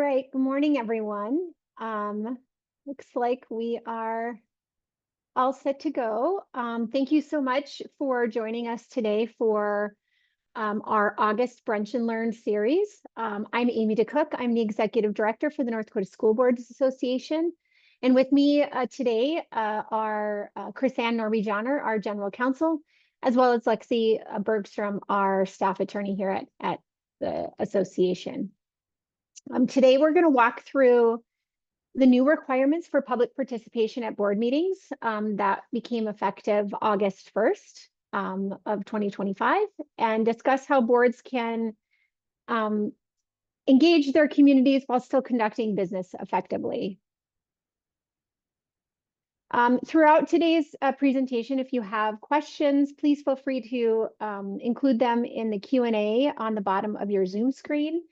right, good morning, everyone. Looks like we are all set to go. Thank you so much for joining us today for our August Brunch and Learn series. I'm Amy DeCook. I'm the Executive Director for the North Dakota School Boards Association. And with me today are Chris-Ann Norby-Johnner, our General Counsel, as well as Lexi Bergstrom, our staff attorney here at the association. Today, we're going to walk through the new requirements for public participation at board meetings that became effective August 1st of 2025 and discuss how boards can engage their communities while still conducting business effectively. Throughout today's presentation, if you have questions, please feel free to include them in the Q&A on the bottom of your Zoom screen.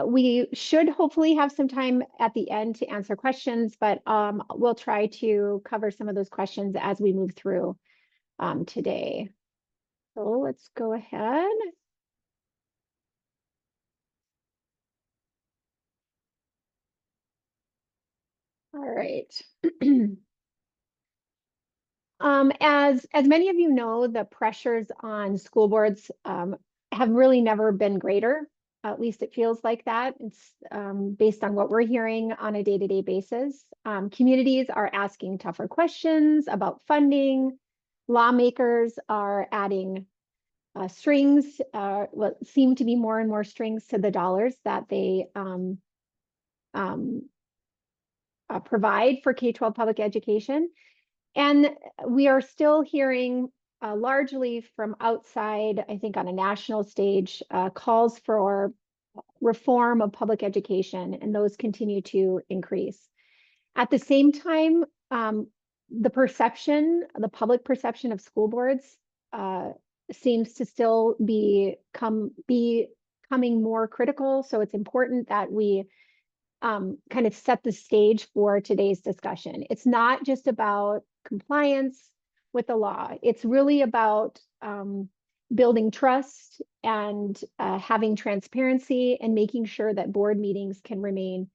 We should hopefully have some time at the end to answer questions, but we'll try to cover some of those questions as we move through today. So let's go ahead. All right. As many of you know, the pressures on school boards have really never been greater. At least it feels like that. It's based on what we're hearing on a day-to-day basis. Communities are asking tougher questions about funding. Lawmakers are adding strings, what seem to be more and more strings to the dollars that they provide for K-12 public education. And we are still hearing largely from outside, I think on a national stage, calls for reform of public education, and those continue to increase. At the same time, the public perception of school boards seems to still be becoming more critical. So it's important that we kind of set the stage for today's discussion. It's not just about compliance with the law. It's really about building trust and having transparency and making sure that board meetings can remain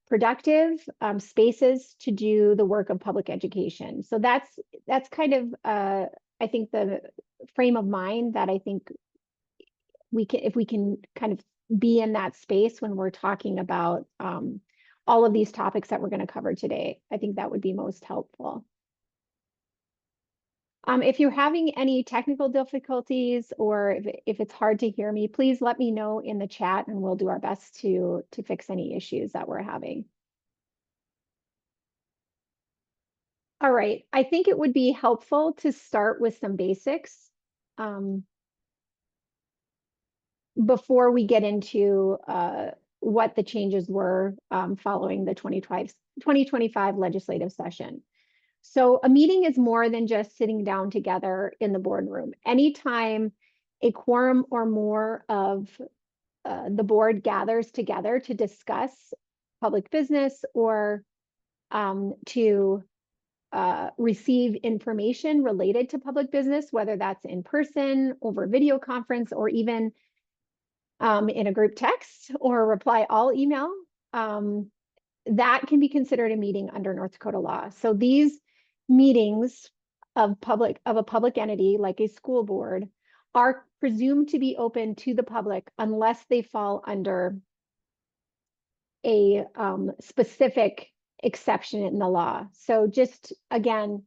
productive spaces to do the work of public education. So that's kind of I think the frame of mind that I think if we can kind of be in that space when we're talking about all of these topics that we're going to cover today, I think that would be most helpful. If you're having any technical difficulties or if it's hard to hear me, please let me know in the chat and we'll do our best to fix any issues that we're having. All right, I think it would be helpful to start with some basics before we get into what the changes were following the 2025 legislative session. So a meeting is more than just sitting down together in the boardroom. Anytime a quorum or more of the board gathers together to discuss public business or to receive information related to public business, whether that's in person, over video conference, or even in a group text or reply all email, that can be considered a meeting under North Dakota law. So these meetings of a public entity like a school board are presumed to be open to the public unless they fall under a specific exception in the law. So just again,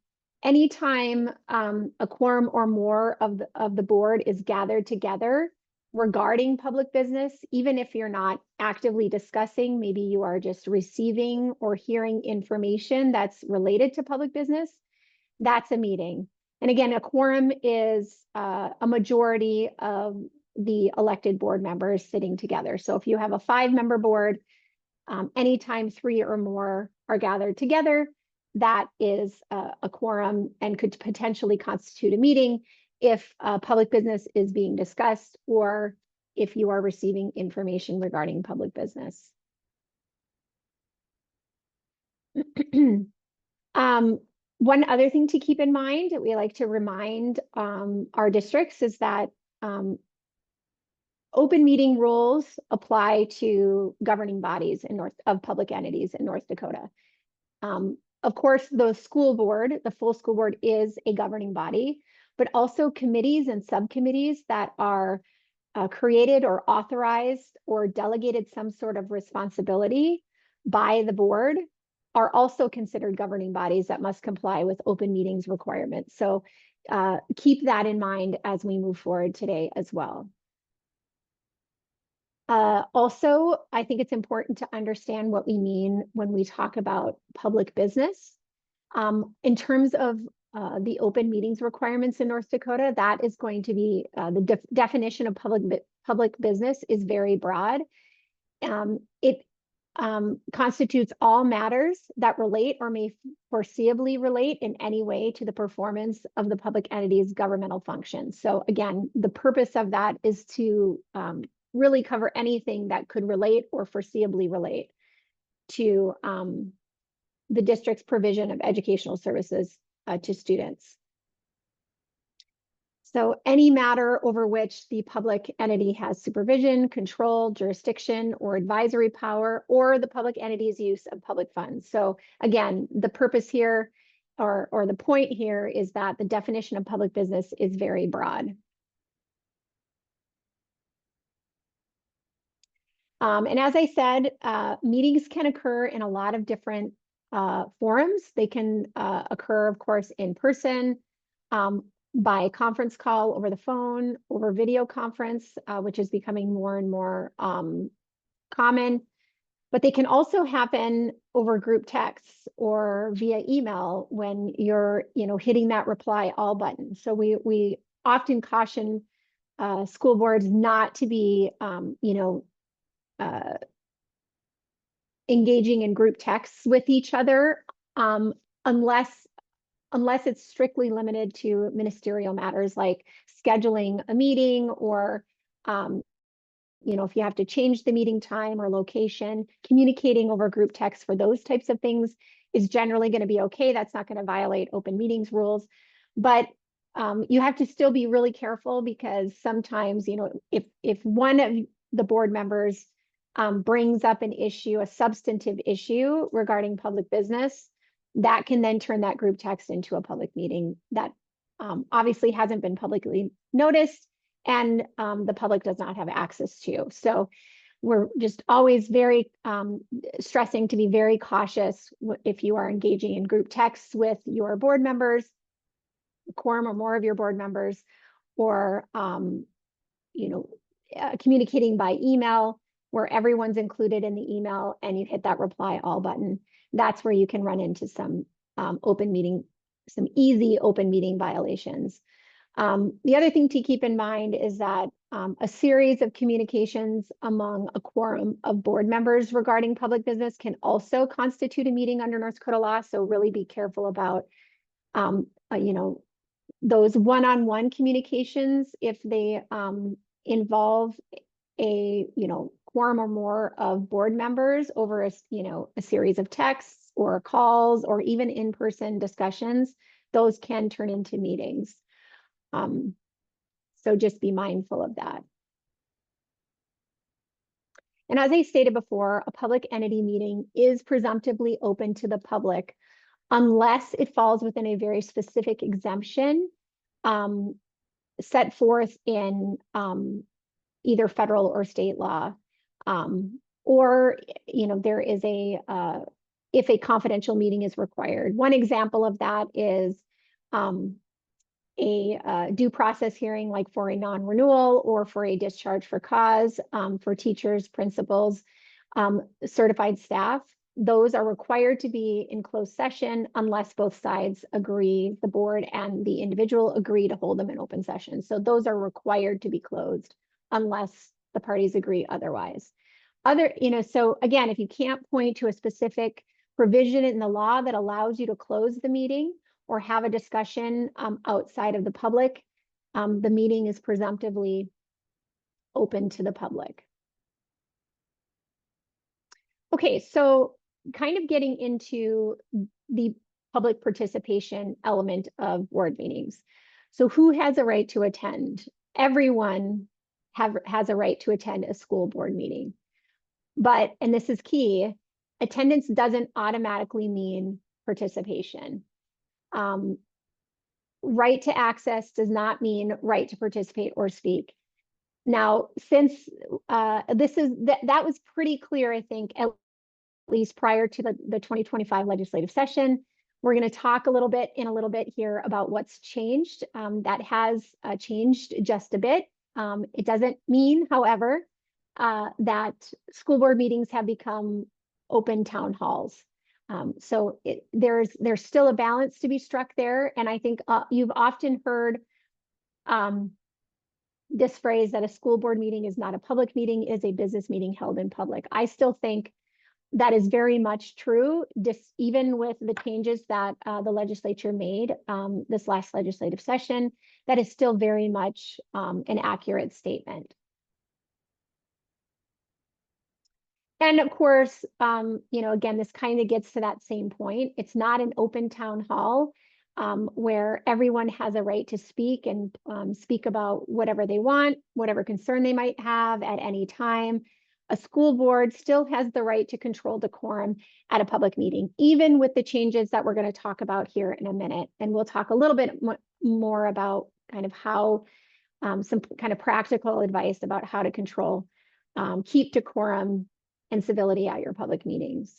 anytime a quorum or more of the board is gathered together regarding public business, even if you're not actively discussing, maybe you are just receiving or hearing information that's related to public business, that's a meeting. And again, a quorum is a majority of the elected board members sitting together. So if you have a 5-member board, anytime 3 or more are gathered together, that is a quorum and could potentially constitute a meeting if public business is being discussed or if you are receiving information regarding public business. One other thing to keep in mind that we like to remind our districts is that open meeting rules apply to governing bodies of public entities in North Dakota. Of course, the school board, the full school board, is a governing body, but also committees and subcommittees that are created or authorized or delegated some sort of responsibility by the board are also considered governing bodies that must comply with open meetings requirements. So keep that in mind as we move forward today as well. Also, I think it's important to understand what we mean when we talk about public business. In terms of the open meetings requirements in North Dakota, that is going to be the definition of public business is very broad. It constitutes all matters that relate or may foreseeably relate in any way to the performance of the public entity's governmental functions. So again, the purpose of that is to really cover anything that could relate or foreseeably relate to the district's provision of educational services to students. So any matter over which the public entity has supervision, control, jurisdiction, or advisory power, or the public entity's use of public funds. So again, the purpose here or the point here is that the definition of public business is very broad. And as I said, meetings can occur in a lot of different forums. They can occur, of course, in person, by conference call, over the phone, over video conference, which is becoming more and more common. But they can also happen over group texts or via email when you're, hitting that reply all button. So we often caution school boards not to be, engaging in group texts with each other unless it's strictly limited to ministerial matters like scheduling a meeting or if you have to change the meeting time or location, communicating over group text for those types of things is generally going to be okay. That's not going to violate open meetings rules. But you have to still be really careful because sometimes, if one of the board members brings up an issue, a substantive issue regarding public business, that can then turn that group text into a public meeting that obviously hasn't been publicly noticed and the public does not have access to. So we're just always very stressing to be very cautious if you are engaging in group texts with your board members, a quorum or more of your board members, or communicating by email where everyone's included in the email and you hit that reply all button. That's where you can run into some easy open meeting violations. The other thing to keep in mind is that a series of communications among a quorum of board members regarding public business can also constitute a meeting under North Dakota law. So really be careful about, those one-on-one communications if they involve a quorum or more of board members over a series of texts or calls or even in-person discussions. Those can turn into meetings. So just be mindful of that. And as I stated before, a public entity meeting is presumptively open to the public unless it falls within a very specific exemption set forth in either federal or state law, or there is if a confidential meeting is required. One example of that is a due process hearing, like for a non-renewal or for a discharge for cause for teachers, principals, certified staff. Those are required to be in closed session unless both sides agree, the board and the individual agree to hold them in open session. So those are required to be closed unless the parties agree otherwise. So again, if you can't point to a specific provision in the law that allows you to close the meeting or have a discussion outside of the public, the meeting is presumptively open to the public. Okay, so kind of getting into the public participation element of board meetings. So who has a right to attend? Everyone has a right to attend a school board meeting. But, and this is key, attendance doesn't automatically mean participation. Right to access does not mean right to participate or speak. Now, since that was pretty clear, I think, at least prior to the 2025 legislative session. We're going to talk in a little bit here about what's changed. That has changed just a bit. It doesn't mean, however, that school board meetings have become open town halls. So there's still a balance to be struck there. And I think you've often heard this phrase that a school board meeting is not a public meeting, it is a business meeting held in public. I still think that is very much true, even with the changes that the legislature made this last legislative session. That is still very much an accurate statement. And of course, again, this kind of gets to that same point. It's not an open town hall where everyone has a right to speak and speak about whatever they want, whatever concern they might have at any time. A school board still has the right to control decorum at a public meeting, even with the changes that we're going to talk about here in a minute. And we'll talk a little bit more about kind of how some kind of practical advice about how to control, keep decorum and civility at your public meetings.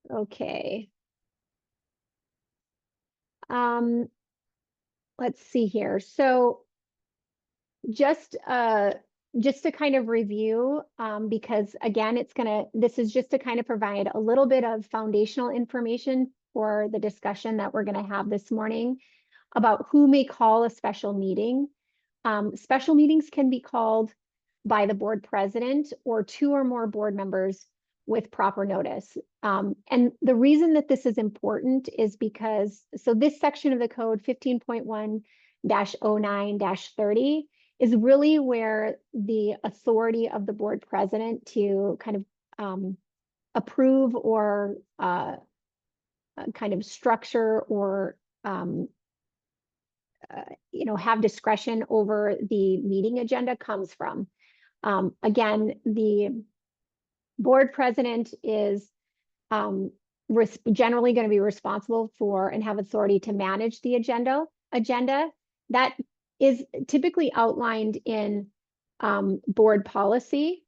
Okay. Let's see here. So just to kind of review, because again, this is just to kind of provide a little bit of foundational information for the discussion that we're going to have this morning about who may call a special meeting. Special meetings can be called by the board president or two or more board members with proper notice. And the reason that this is important is because, so this section of the code 15.1-09-30 is really where the authority of the board president to kind of approve or kind of structure or have discretion over the meeting agenda comes from. Again, the board president is generally going to be responsible for and have authority to manage the agenda. That is typically outlined in board policy.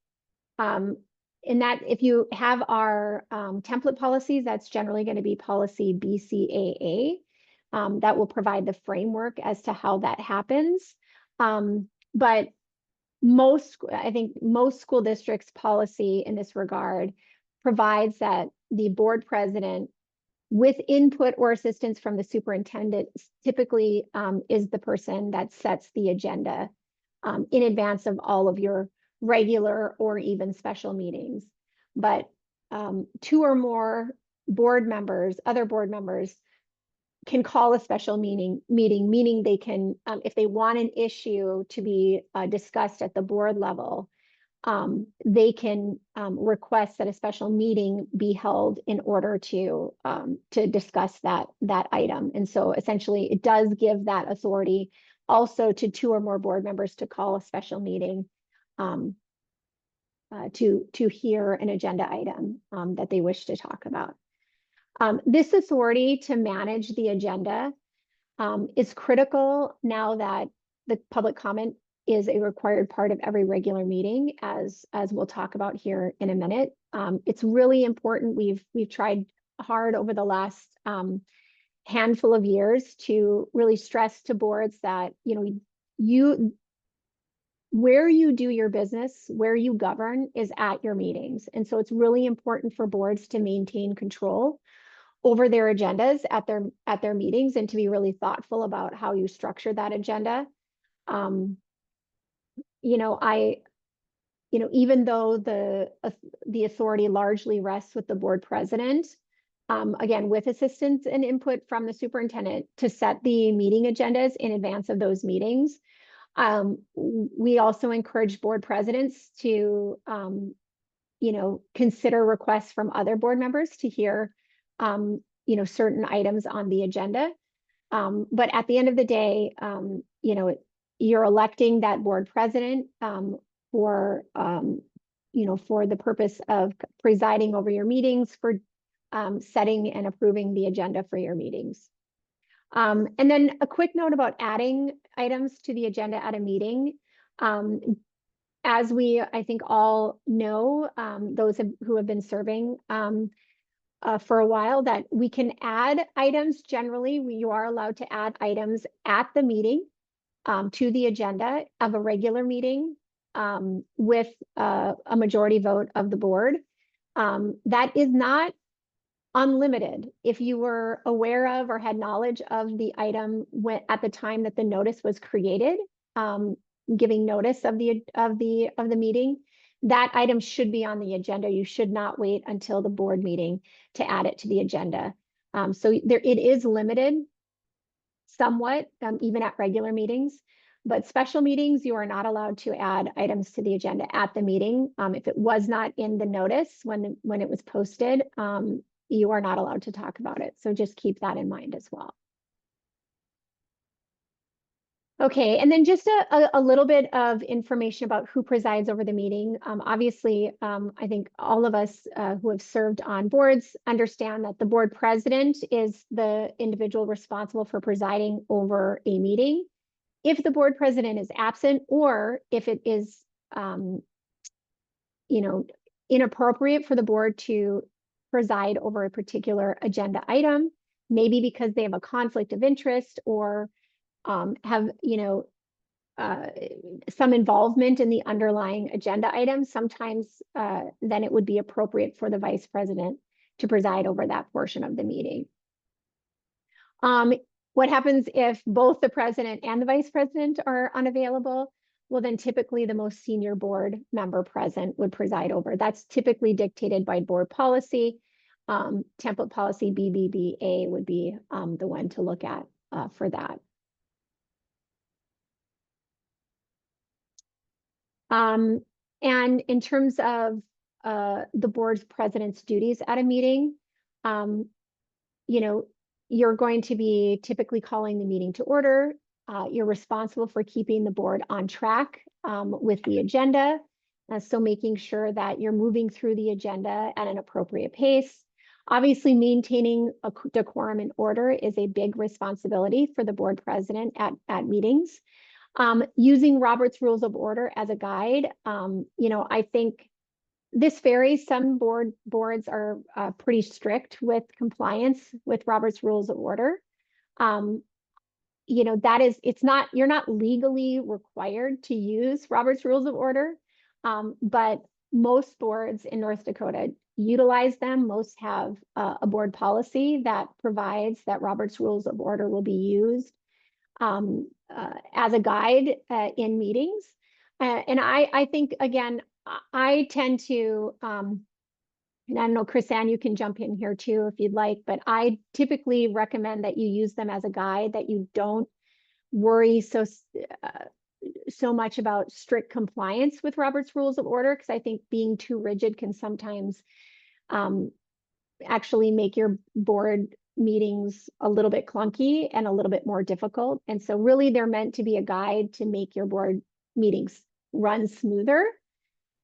In that, if you have our template policies, that's generally going to be policy BCAA. That will provide the framework as to how that happens. But I think most school districts' policy in this regard provides that the board president, with input or assistance from the superintendent, typically is the person that sets the agenda in advance of all of your regular or even special meetings. But two or more other board members can call a special meeting, meaning they can, if they want an issue to be discussed at the board level, they can request that a special meeting be held in order to discuss that item. And so essentially it does give that authority also to two or more board members to call a special meeting to hear an agenda item that they wish to talk about. This authority to manage the agenda is critical now that the public comment is a required part of every regular meeting, as we'll talk about here in a minute. It's really important. We've tried hard over the last handful of years to really stress to boards that where you do your business, where you govern is at your meetings. And so it's really important for boards to maintain control over their agendas at their meetings and to be really thoughtful about how you structure that agenda. Even though the authority largely rests with the board president, again, with assistance and input from the superintendent to set the meeting agendas in advance of those meetings. We also encourage board presidents to, consider requests from other board members to hear certain items on the agenda. But at the end of the day, you're electing that board president for, for the purpose of presiding over your meetings, for setting and approving the agenda for your meetings. And then a quick note about adding items to the agenda at a meeting. As we, I think, all know, those who have been serving for a while, that we can add items. Generally, you are allowed to add items at the meeting to the agenda of a regular meeting with a majority vote of the board. That is not unlimited. If you were aware of or had knowledge of the item at the time that the notice was created, giving notice of the meeting, that item should be on the agenda. You should not wait until the board meeting to add it to the agenda. So it is limited somewhat, even at regular meetings. But special meetings, you are not allowed to add items to the agenda at the meeting. If it was not in the notice when it was posted, you are not allowed to talk about it. So just keep that in mind as well. Okay, and then just a little bit of information about who presides over the meeting. Obviously, I think all of us who have served on boards understand that the board president is the individual responsible for presiding over a meeting. If the board president is absent, or if it is, inappropriate for the board to preside over a particular agenda item, maybe because they have a conflict of interest or have, some involvement in the underlying agenda items, sometimes then it would be appropriate for the vice president to preside over that portion of the meeting. What happens if both the president and the vice president are unavailable? Well, then typically the most senior board member present would preside over. That's typically dictated by board policy. Template policy BBBA would be the one to look at for that. And in terms of the board's president's duties at a meeting, you're going to be typically calling the meeting to order. You're responsible for keeping the board on track with the agenda. So making sure that you're moving through the agenda at an appropriate pace. Obviously, maintaining a decorum and order is a big responsibility for the board president at meetings. Using Robert's Rules of Order as a guide, I think this varies. Some boards are pretty strict with compliance with Robert's Rules of Order. You're not legally required to use Robert's Rules of Order, but most boards in North Dakota utilize them. Most have a board policy that provides that Robert's Rules of Order will be used as a guide in meetings. And I think, again, I tend to, and I don't know, Chris-Ann, you can jump in here too if you'd like, but I typically recommend that you use them as a guide, that you don't worry so much about strict compliance with Robert's Rules of Order, because I think being too rigid can sometimes actually make your board meetings a little bit clunky and a little bit more difficult. And so really they're meant to be a guide to make your board meetings run smoother,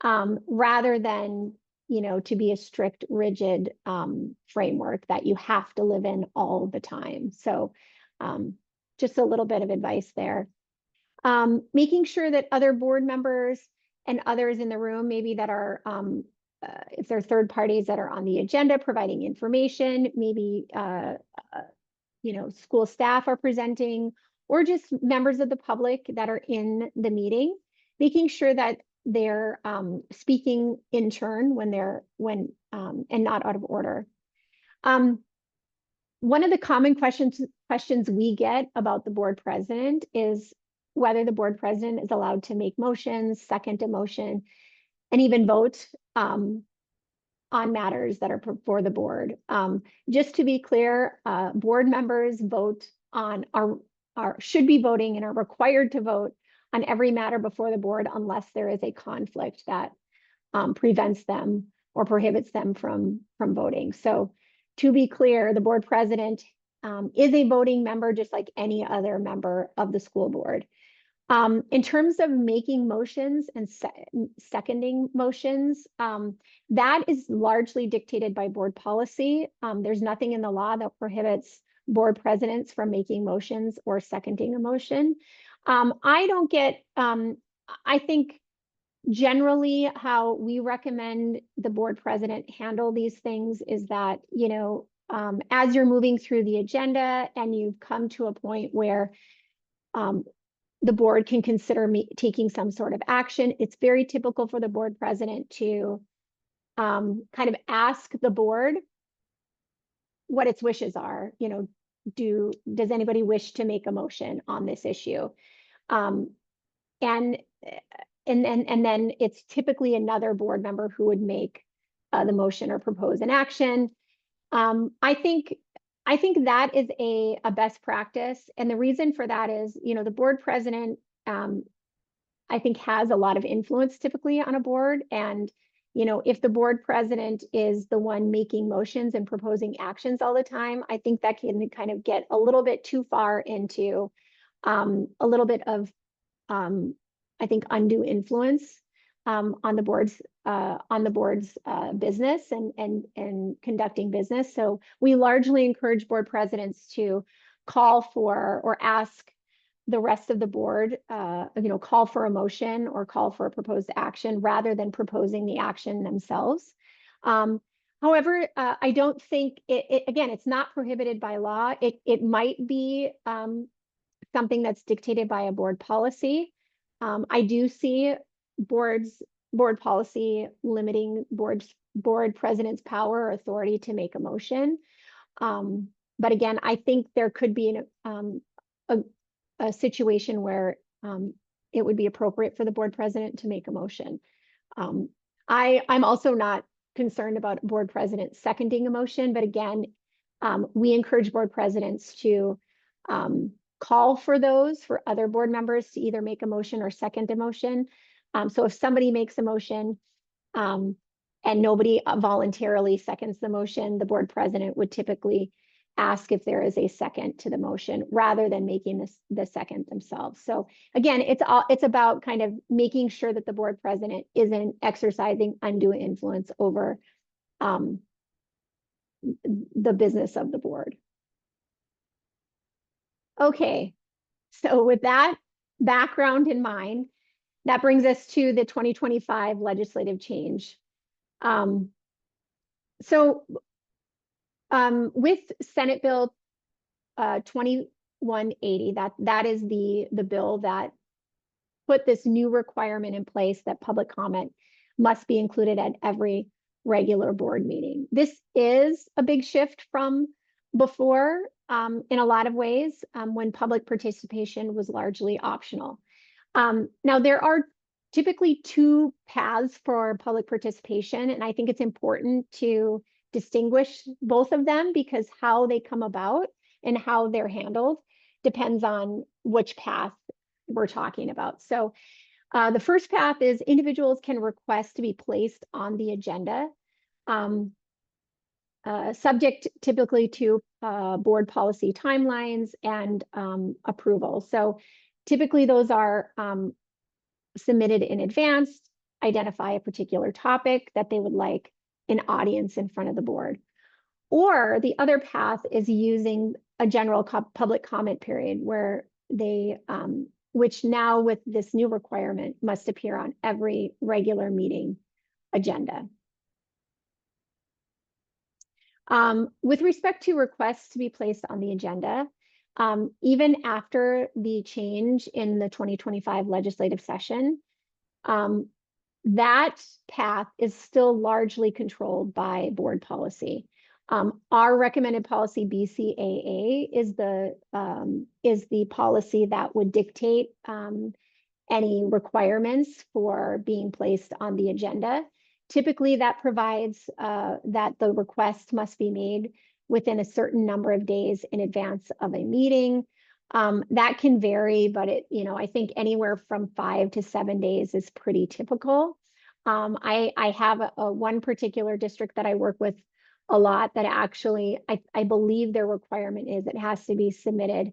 rather than, to be a strict, rigid framework that you have to live in all the time. So just a little bit of advice there. Making sure that other board members and others in the room, maybe that are, if there are third parties that are on the agenda providing information, maybe school staff are presenting, or just members of the public that are in the meeting, making sure that they're speaking in turn and not out of order. One of the common questions we get about the board president is whether the board president is allowed to make motions, second a motion, and even vote on matters that are before the board. Just to be clear, board members should be voting and are required to vote on every matter before the board unless there is a conflict that prevents them or prohibits them from voting. So to be clear, the board president is a voting member just like any other member of the school board. In terms of making motions and seconding motions, that is largely dictated by board policy. There's nothing in the law that prohibits board presidents from making motions or seconding a motion. I think generally how we recommend the board president handle these things is that, as you're moving through the agenda and you've come to a point where the board can consider taking some sort of action, it's very typical for the board president to kind of ask the board what its wishes are. Does anybody wish to make a motion on this issue? And then it's typically another board member who would make the motion or propose an action. I think that is a best practice. And the reason for that is, the board president, I think, has a lot of influence typically on a board. And, if the board president is the one making motions and proposing actions all the time, I think that can kind of get a little bit too far into a little bit of, I think, undue influence on the board's business and conducting business. So we largely encourage board presidents to call for or ask the rest of the board, call for a motion or call for a proposed action rather than proposing the action themselves. However, I don't think again, it's not prohibited by law. It might be something that's dictated by a board policy. I do see board policy limiting board president's power or authority to make a motion. But again, I think there could be a situation where it would be appropriate for the board president to make a motion. I'm also not concerned about board president seconding a motion, but again, we encourage board presidents to call for other board members to either make a motion or second a motion. So if somebody makes a motion and nobody voluntarily seconds the motion, the board president would typically ask if there is a second to the motion rather than making the second themselves. So again, it's about kind of making sure that the board president isn't exercising undue influence over the business of the board. Okay, so with that background in mind, that brings us to the 2025 legislative change. With Senate Bill 2180, that is the bill that put this new requirement in place that public comment must be included at every regular board meeting. This is a big shift from before in a lot of ways when public participation was largely optional. Now, there are typically two paths for public participation, and I think it's important to distinguish both of them because how they come about and how they're handled depends on which path we're talking about. So the first path is individuals can request to be placed on the agenda, subject typically to board policy timelines and approval. So typically those are submitted in advance, identify a particular topic that they would like an audience in front of the board. Or the other path is using a general public comment period where they, which now with this new requirement must appear on every regular meeting agenda. With respect to requests to be placed on the agenda, even after the change in the 2025 legislative session, that path is still largely controlled by board policy. Our recommended policy BCAA is the policy that would dictate any requirements for being placed on the agenda. Typically, that provides that the request must be made within a certain number of days in advance of a meeting. That can vary, but I think anywhere from 5 to 7 days is pretty typical. I have one particular district that I work with a lot that actually, I believe their requirement is it has to be submitted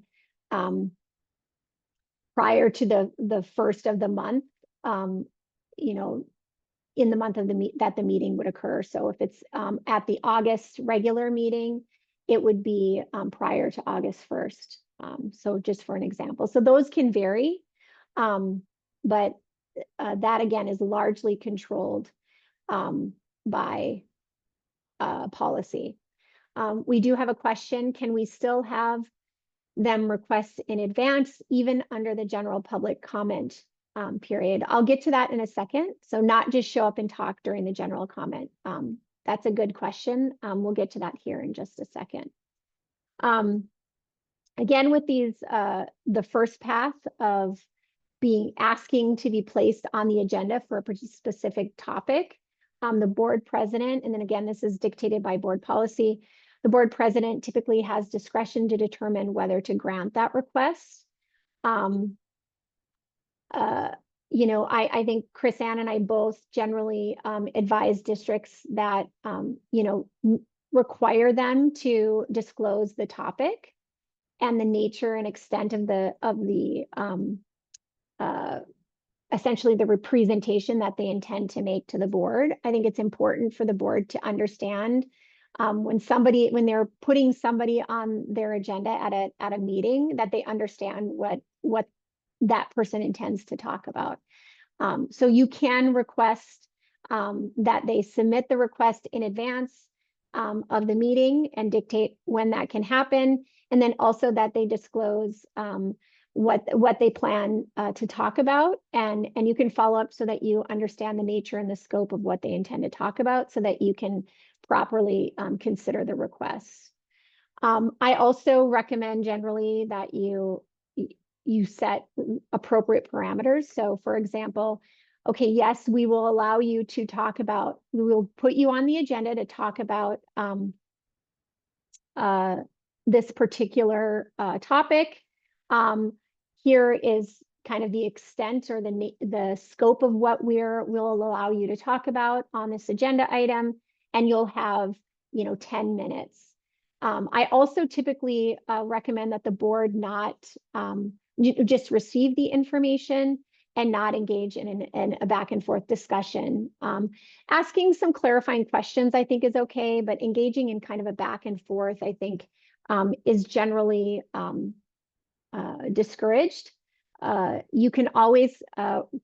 prior to the first of the month, you know, in the month of that the meeting would occur. So if it's at the August regular meeting, it would be prior to August 1st. So just for an example. So those can vary, but that again is largely controlled by policy. We do have a question. Can we still have them request in advance, even under the general public comment period? I'll get to that in a second. So not just show up and talk during the general comment. That's a good question. We'll get to that here in just a second. Again, with these, the first path of asking to be placed on the agenda for a specific topic, the board president, and then again, this is dictated by board policy, the board president typically has discretion to determine whether to grant that request. You know, I think Chris Ann and I both generally advise districts that, you know, require them to disclose the topic and the nature and extent of the essentially the representation that they intend to make to the board. I think it's important for the board to understand when they're putting somebody on their agenda at a meeting, that they understand what that person intends to talk about. So you can request that they submit the request in advance of the meeting and dictate when that can happen. And then also that they disclose what they plan to talk about. And you can follow up so that you understand the nature and the scope of what they intend to talk about so that you can properly consider the requests. I also recommend generally that you set appropriate parameters. So for example, okay, yes, we will allow you to talk about, we will put you on the agenda to talk about this particular topic. Here is kind of the extent or the scope of what we'll allow you to talk about on this agenda item, and you'll have, you know, 10 minutes. I also typically recommend that the board not just receive the information and not engage in a back and forth discussion. Asking some clarifying questions, I think, is okay, but engaging in kind of a back and forth, I think, is generally discouraged. You can always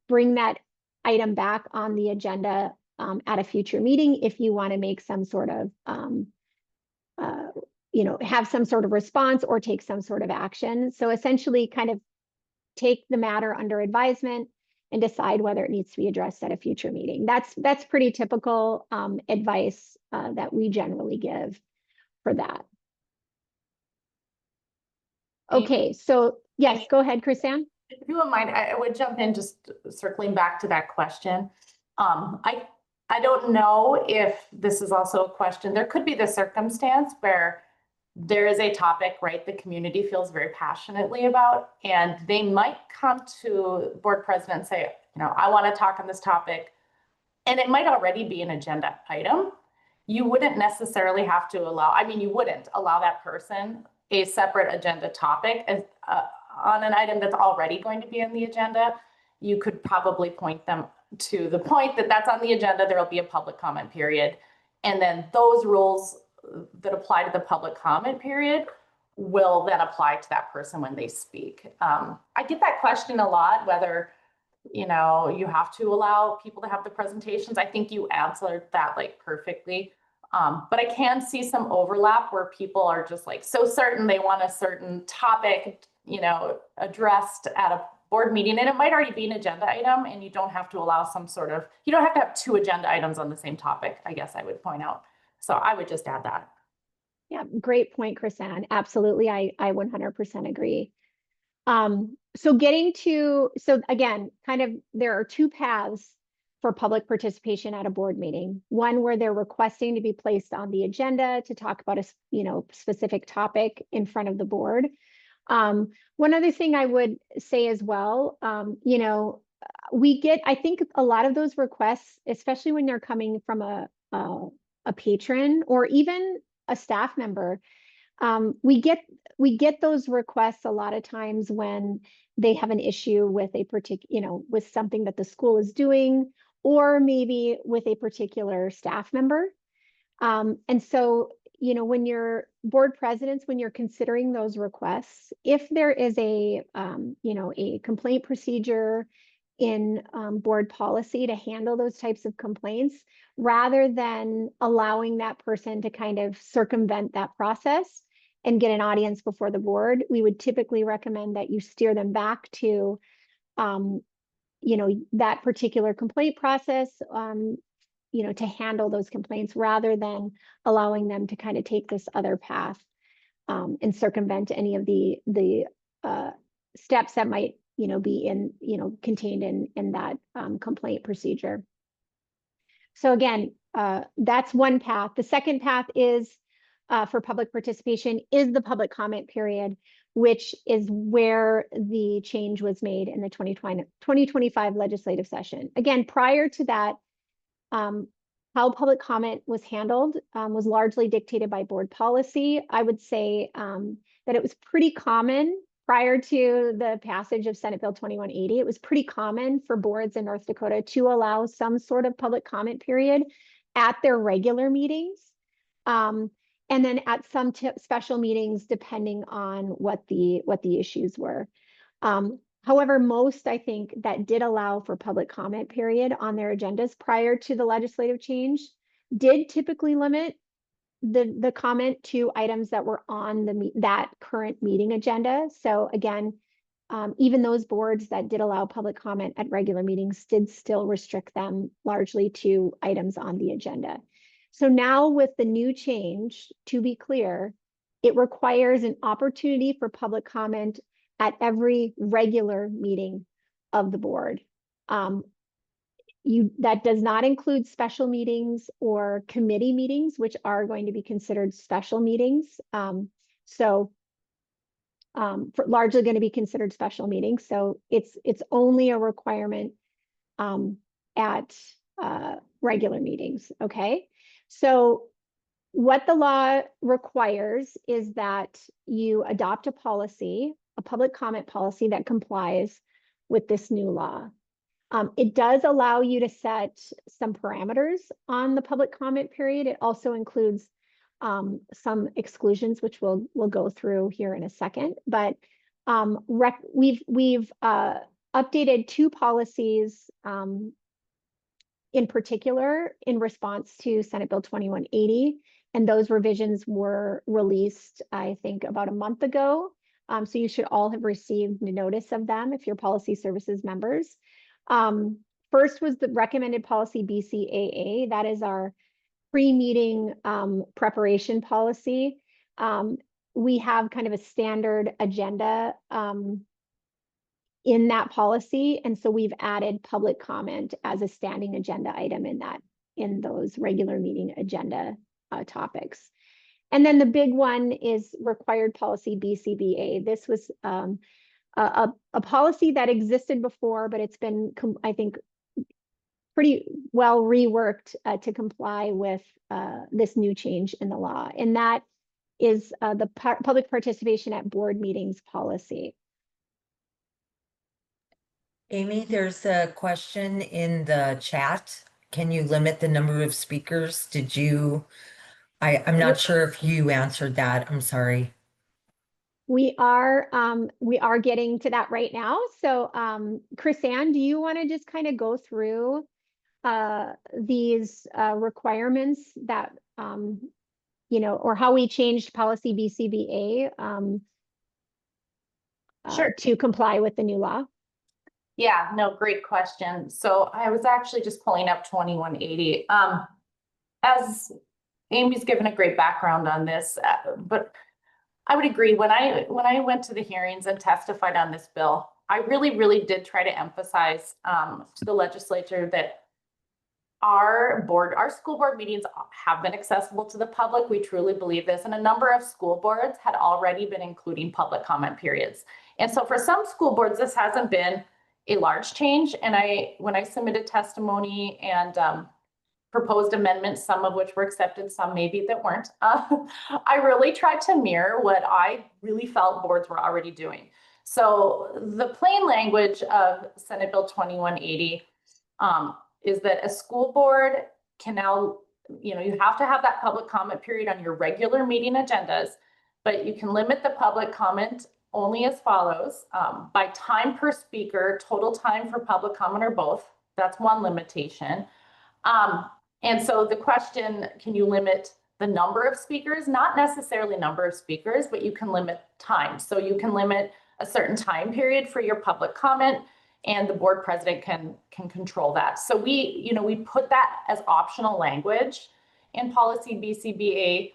bring that item back on the agenda at a future meeting if you want to make some sort of, you know, have some sort of response or take some sort of action. So essentially kind of take the matter under advisement and decide whether it needs to be addressed at a future meeting. That's pretty typical advice that we generally give for that. Okay, so yes, go ahead, Chrisanne. If you wouldn't mind, I would jump in just circling back to that question. I don't know if this is also a question. There could be the circumstance where there is a topic, right, the community feels very passionately about, and they might come to board president and say, you know, I want to talk on this topic, and it might already be an agenda item. You wouldn't necessarily have to allow, I mean, you wouldn't allow that person a separate agenda topic as, on an item that's already going to be on the agenda. You could probably point them to the point that that's on the agenda. There will be a public comment period. And then those rules that apply to the public comment period will then apply to that person when they speak. I get that question a lot, whether, you know, you have to allow people to have the presentations. I think you answered that like perfectly. But I can see some overlap where people are just like so certain they want a certain topic, you know, addressed at a board meeting, and it might already be an agenda item, and you don't have to allow some sort of, you don't have to have two agenda items on the same topic, I guess I would point out. So I would just add that. Yeah, great point, Chrisanne. Absolutely, I 100% agree. So again, kind of there are two paths for public participation at a board meeting. One where they're requesting to be placed on the agenda to talk about a, you know, specific topic in front of the board. One other thing I would say as well, you know, I think a lot of those requests, especially when they're coming from a a patron or even a staff member. We get those requests a lot of times when they have an issue with a particular, with something that the school is doing, or maybe with a particular staff member. And so, when you're board presidents, when you're considering those requests, if there is a complaint procedure in board policy to handle those types of complaints, rather than allowing that person to kind of circumvent that process and get an audience before the board, we would typically recommend that you steer them back to, that particular complaint process, to handle those complaints rather than allowing them to kind of take this other path and circumvent any of the steps that might, be contained in that complaint procedure. So again, that's one path. The second path is for public participation is the public comment period, which is where the change was made in the 2025 legislative session. Again, prior to that, how public comment was handled was largely dictated by board policy. I would say that it was pretty common prior to the passage of Senate Bill 2180. It was pretty common for boards in North Dakota to allow some sort of public comment period at their regular meetings. And then at some special meetings, depending on what the issues were. However, most, I think, that did allow for public comment period on their agendas prior to the legislative change did typically limit the comment to items that were on that current meeting agenda. So again, even those boards that did allow public comment at regular meetings did still restrict them largely to items on the agenda. So now with the new change, to be clear, it requires an opportunity for public comment at every regular meeting of the board. That does not include special meetings or committee meetings, which are going to be considered special meetings. Largely going to be considered special meetings. So it's only a requirement at regular meetings. Okay. So what the law requires is that you adopt a policy, a public comment policy that complies with this new law. It does allow you to set some parameters on the public comment period. It also includes some exclusions, which we'll go through here in a second. But we've updated two policies in particular in response to Senate Bill 2180. And those revisions were released, I think, about a month ago. So you should all have received notice of them if you're policy services members. First was the recommended policy BCAA. That is our pre-meeting preparation policy. We have kind of a standard agenda in that policy. And so we've added public comment as a standing agenda item in those regular meeting agenda topics. And then the big one is required policy BCBA. This was a policy that existed before, but it's been, I think, pretty well reworked to comply with this new change in the law. And that is the public participation at board meetings policy. Amy, there's a question in the chat. Can you limit the number of speakers? I'm not sure if you answered that. I'm sorry. We are getting to that right now. So Chris-Ann, do you want to just kind of go through these requirements that, or how we changed policy BCBA Sure. to comply with the new law? Yeah, no, great question. So I was actually just pulling up 2180. As Amy's given a great background on this, but I would agree. When I went to the hearings and testified on this bill, I really, really did try to emphasize to the legislature that our school board meetings have been accessible to the public. We truly believe this, and a number of school boards had already been including public comment periods. And so for some school boards, this hasn't been a large change. And when I submitted testimony and proposed amendments, some of which were accepted, some maybe that weren't. I really tried to mirror what I really felt boards were already doing. So the plain language of Senate Bill 2180 is that a school board can now, you have to have that public comment period on your regular meeting agendas, but you can limit the public comment only as follows: by time per speaker, total time for public comment, or both. That's one limitation. And so the question, can you limit the number of speakers? Not necessarily number of speakers, but you can limit time. So you can limit a certain time period for your public comment, and the board president can control that. So we put that as optional language in policy BCBA,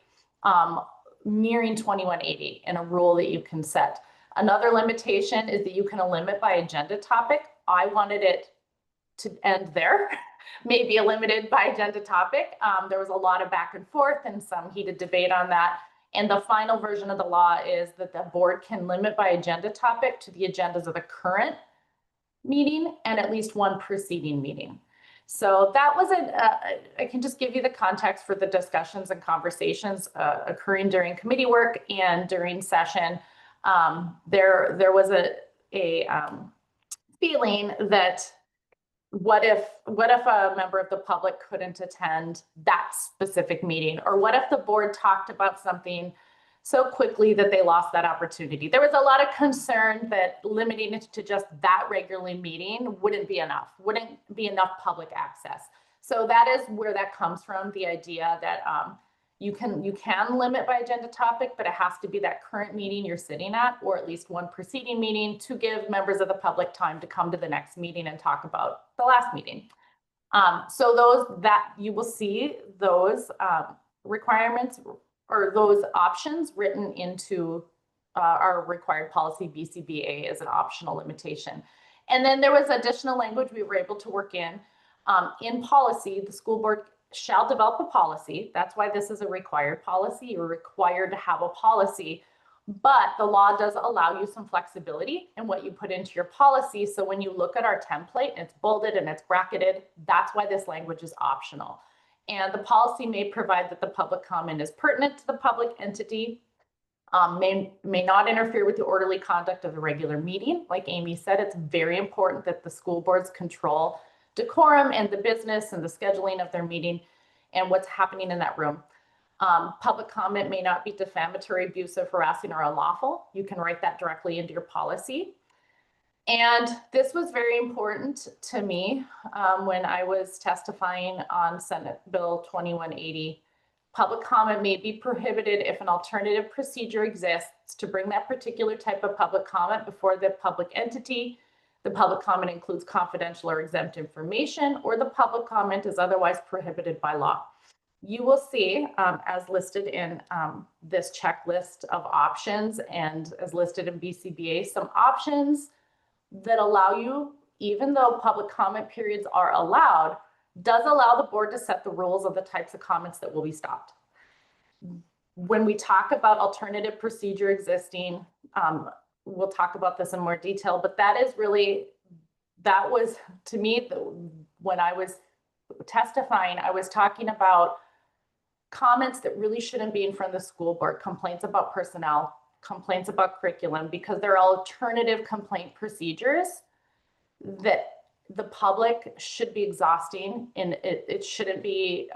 mirroring 2180 in a rule that you can set. Another limitation is that you can limit by agenda topic. I wanted it to end there, maybe limited by agenda topic. There was a lot of back and forth and some heated debate on that. And the final version of the law is that the board can limit by agenda topic to the agendas of the current meeting and at least one preceding meeting. So that was I can just give you the context for the discussions and conversations occurring during committee work and during session. There was a feeling that what if a member of the public couldn't attend that specific meeting? Or what if the board talked about something so quickly that they lost that opportunity? There was a lot of concern that limiting it to just that regularly meeting wouldn't be enough public access. So that is where that comes from, the idea that you can limit by agenda topic, but it has to be that current meeting you're sitting at, or at least one preceding meeting, to give members of the public time to come to the next meeting and talk about the last meeting. So you will see those requirements or those options written into our required policy BCBA as an optional limitation. And then there was additional language we were able to work in policy. The school board shall develop a policy. That's why this is a required policy. You're required to have a policy, but the law does allow you some flexibility in what you put into your policy. So when you look at our template and it's bolded and it's bracketed, that's why this language is optional. And the policy may provide that the public comment is pertinent to the public entity, may not interfere with the orderly conduct of the regular meeting. Like Amy said, it's very important that the school boards control decorum and the business and the scheduling of their meeting and what's happening in that room. Public comment may not be defamatory, abusive, harassing, or unlawful. You can write that directly into your policy. And this was very important to me when I was testifying on Senate Bill 2180. Public comment may be prohibited if an alternative procedure exists to bring that particular type of public comment before the public entity. The public comment includes confidential or exempt information, or the public comment is otherwise prohibited by law. You will see, as listed in this checklist of options and as listed in BCBA, some options that allow you, even though public comment periods are allowed, does allow the board to set the rules of the types of comments that will be stopped. When we talk about alternative procedure existing, we'll talk about this in more detail, but that was, to me, when I was testifying, I was talking about comments that really shouldn't be in front of the school board, complaints about personnel, complaints about curriculum, because there are alternative complaint procedures that the public should be exhausting, and it shouldn't be,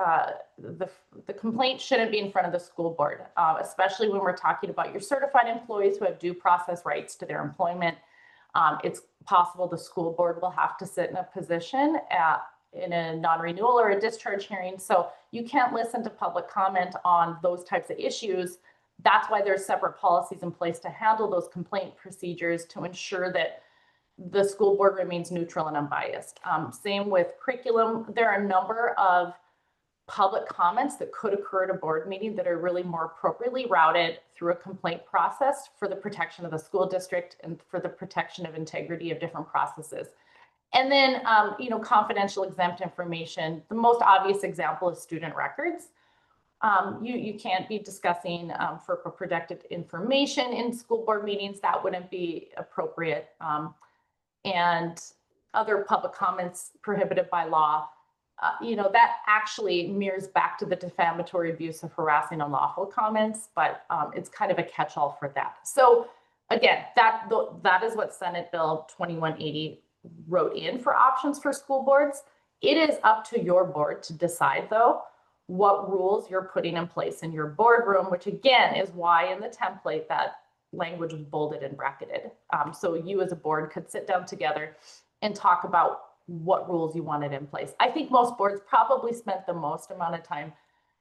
the complaint shouldn't be in front of the school board, especially when we're talking about your certified employees who have due process rights to their employment. It's possible the school board will have to sit in a position in a non-renewal or a discharge hearing. So you can't listen to public comment on those types of issues. That's why there's separate policies in place to handle those complaint procedures to ensure that the school board remains neutral and unbiased. Same with curriculum. There are a number of public comments that could occur at a board meeting that are really more appropriately routed through a complaint process for the protection of the school district and for the protection of integrity of different processes. And then, confidential exempt information. The most obvious example is student records. You can't be discussing for protected information in school board meetings. That wouldn't be appropriate. And other public comments prohibited by law. that actually mirrors back to the defamatory, abusive, harassing, unlawful comments, but it's kind of a catch-all for that. So again, that is what Senate Bill 2180 wrote in for options for school boards. It is up to your board to decide, though, what rules you're putting in place in your boardroom, which again is why in the template that language was bolded and bracketed. So you as a board could sit down together and talk about what rules you wanted in place. I think most boards probably spent the most amount of time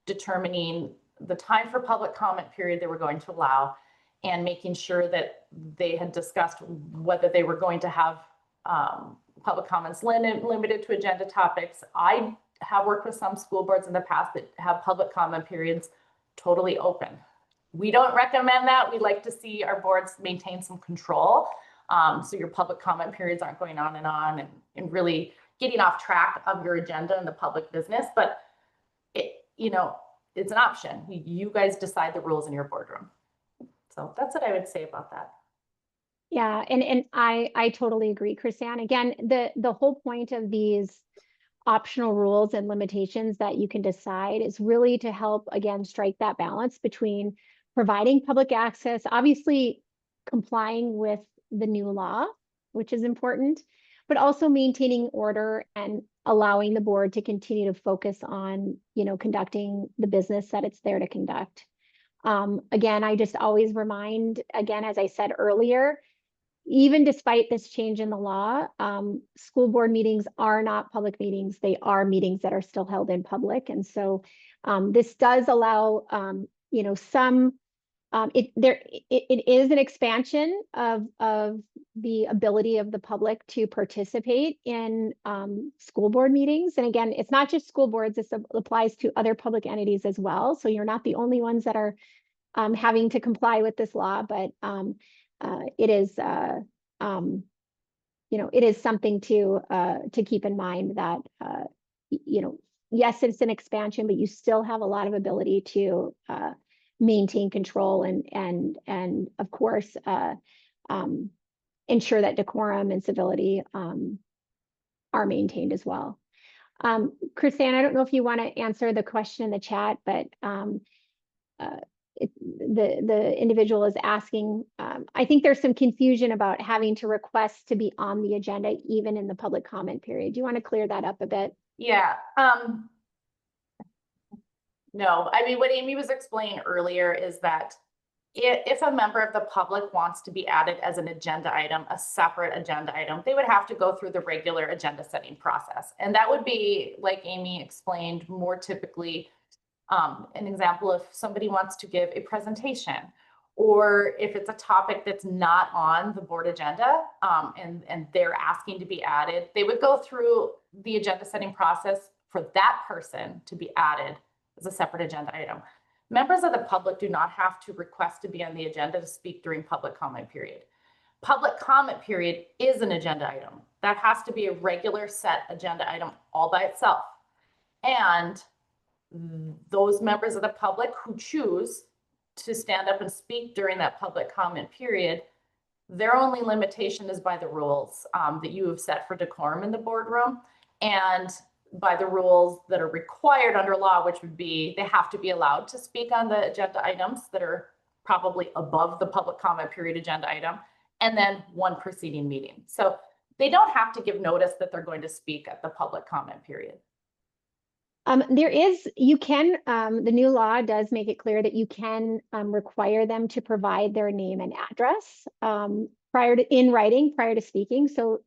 determining the time for public comment period they were going to allow and making sure that they had discussed whether they were going to have public comments limited to agenda topics. I have worked with some school boards in the past that have public comment periods totally open. We don't recommend that. We like to see our boards maintain some control. So your public comment periods aren't going on and really getting off track of your agenda and the public business. But it's an option. You guys decide the rules in your boardroom. So that's what I would say about that. Yeah, and I totally agree, Chrisanne. Again, the whole point of these optional rules and limitations that you can decide is really to help, again, strike that balance between providing public access, obviously complying with the new law, which is important, but also maintaining order and allowing the board to continue to focus on, conducting the business that it's there to conduct. Again, I just always remind, again, as I said earlier, even despite this change in the law, school board meetings are not public meetings. They are meetings that are still held in public. And so this does allow, some, it is an expansion of the ability of the public to participate in school board meetings. And again, it's not just school boards, this applies to other public entities as well. So you're not the only ones that are having to comply with this law, but it is, it is something to keep in mind that, yes, it's an expansion, but you still have a lot of ability to maintain control and of course, ensure that decorum and civility are maintained as well. Chrisanne, I don't know if you want to answer the question in the chat, but the individual is asking, I think there's some confusion about having to request to be on the agenda, even in the public comment period. Do you want to clear that up a bit? Yeah. No, I mean, what Amy was explaining earlier is that if a member of the public wants to be added as an agenda item, a separate agenda item, they would have to go through the regular agenda setting process. And that would be, like Amy explained, more typically an example if somebody wants to give a presentation, or if it's a topic that's not on the board agenda and they're asking to be added, they would go through the agenda setting process for that person to be added as a separate agenda item. Members of the public do not have to request to be on the agenda to speak during public comment period. Public comment period is an agenda item. That has to be a regular set agenda item all by itself. And those members of the public who choose to stand up and speak during that public comment period, their only limitation is by the rules that you have set for decorum in the boardroom and by the rules that are required under law, which would be they have to be allowed to speak on the agenda items that are probably above the public comment period agenda item, and then one preceding meeting. So they don't have to give notice that they're going to speak at the public comment period. The new law does make it clear that you can require them to provide their name and address in writing prior to speaking. So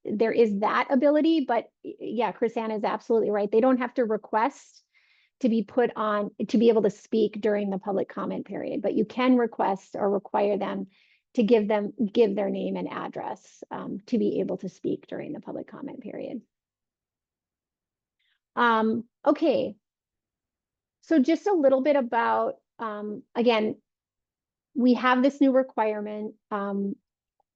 there is that ability, but yeah, Chrisanne is absolutely right. They don't have to request to be put on to be able to speak during the public comment period, but you can request or require them to give their name and address to be able to speak during the public comment period. Okay, so just a little bit about, again, we have this new requirement.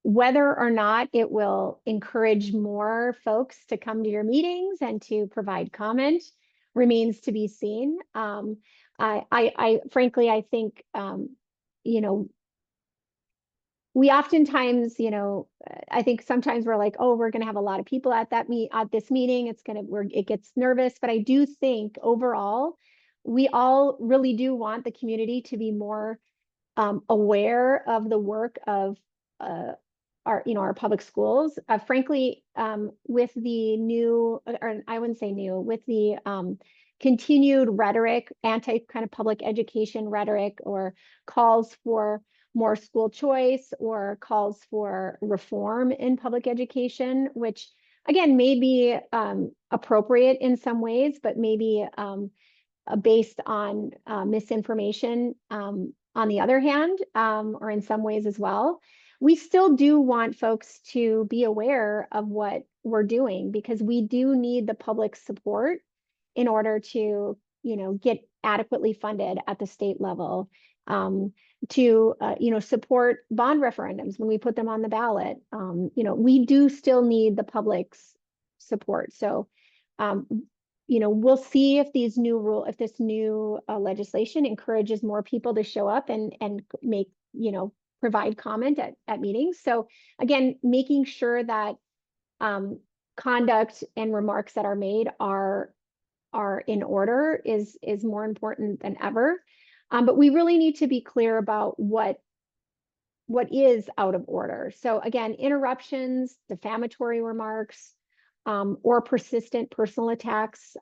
Whether or not it will encourage more folks to come to your meetings and to provide comment remains to be seen. Frankly, I think, we oftentimes, I think sometimes we're like, oh, we're going to have a lot of people at this meeting. It gets nervous. But I do think overall, we all really do want the community to be more aware of the work of our public schools. Frankly, with the new, or I wouldn't say new, with the continued rhetoric, anti kind of public education rhetoric, or calls for more school choice, or calls for reform in public education, which again may be appropriate in some ways, but maybe based on misinformation on the other hand, or in some ways as well. We still do want folks to be aware of what we're doing, because we do need the public support in order to, get adequately funded at the state level, to, support bond referendums when we put them on the ballot. We do still need the public's support. So, we'll see if this new legislation encourages more people to show up and make, provide comment at meetings. So again, making sure that conduct and remarks that are made are in order is more important than ever. But we really need to be clear about what is out of order. So again, interruptions, defamatory remarks, or persistent personal attacks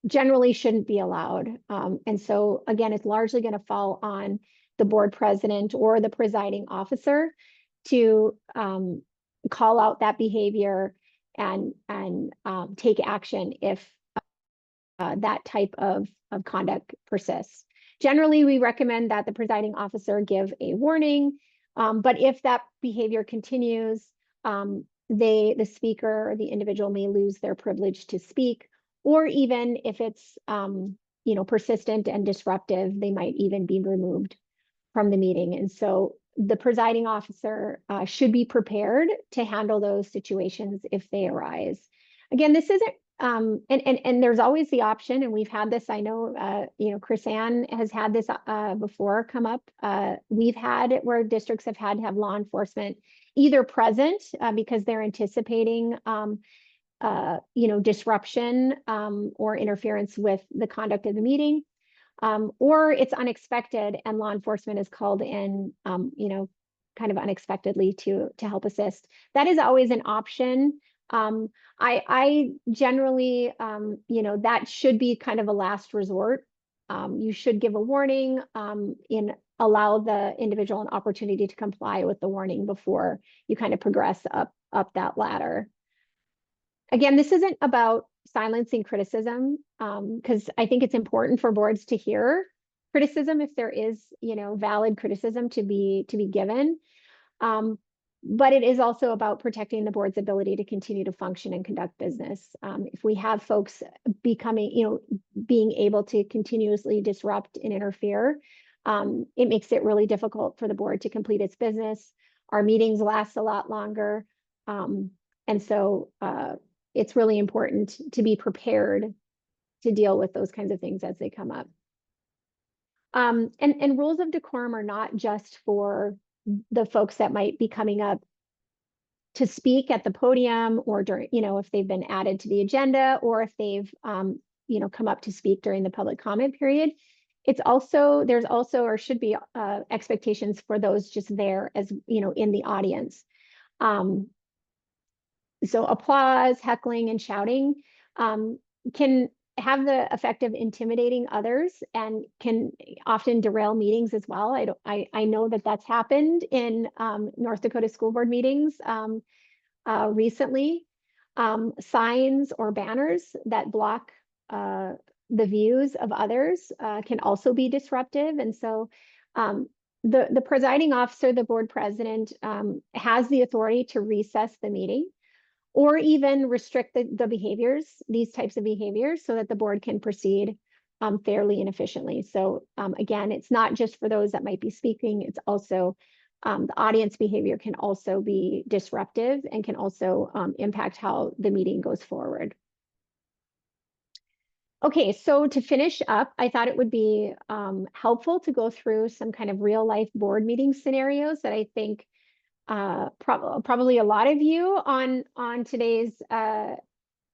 generally shouldn't be allowed. And so again, it's largely going to fall on the board president or the presiding officer to call out that behavior and take action if that type of conduct persists. Generally, we recommend that the presiding officer give a warning, but if that behavior continues, the speaker or the individual may lose their privilege to speak, or even if it's persistent and disruptive, they might even be removed from the meeting. And so the presiding officer should be prepared to handle those situations if they arise. Again, this isn't and there's always the option, and we've had this, I know, Chris Ann has had this before come up. We've had it where districts have had to have law enforcement either present because they're anticipating disruption or interference with the conduct of the meeting, or it's unexpected and law enforcement is called in, kind of unexpectedly to help assist. That is always an option. I generally, that should be kind of a last resort. You should give a warning, allow the individual an opportunity to comply with the warning before you kind of progress up that ladder. Again, this isn't about silencing criticism, because I think it's important for boards to hear criticism if there is, valid criticism to be given. But it is also about protecting the board's ability to continue to function and conduct business. If we have folks being able to continuously disrupt and interfere, it makes it really difficult for the board to complete its business. Our meetings last a lot longer. And so it's really important to be prepared to deal with those kinds of things as they come up. And rules of decorum are not just for the folks that might be coming up to speak at the podium, or during, if they've been added to the agenda, or if they've, come up to speak during the public comment period. There's also, or should be, expectations for those just there as, in the audience. So applause, heckling, and shouting can have the effect of intimidating others and can often derail meetings as well. I know that that's happened in North Dakota school board meetings recently. Signs or banners that block the views of others can also be disruptive. And so the presiding officer, the board president, has the authority to recess the meeting, or even restrict these types of behaviors, so that the board can proceed fairly and efficiently. So again, it's not just for those that might be speaking, it's also the audience behavior can also be disruptive and can also impact how the meeting goes forward. Okay, so to finish up, I thought it would be helpful to go through some kind of real life board meeting scenarios that I think probably a lot of you on today's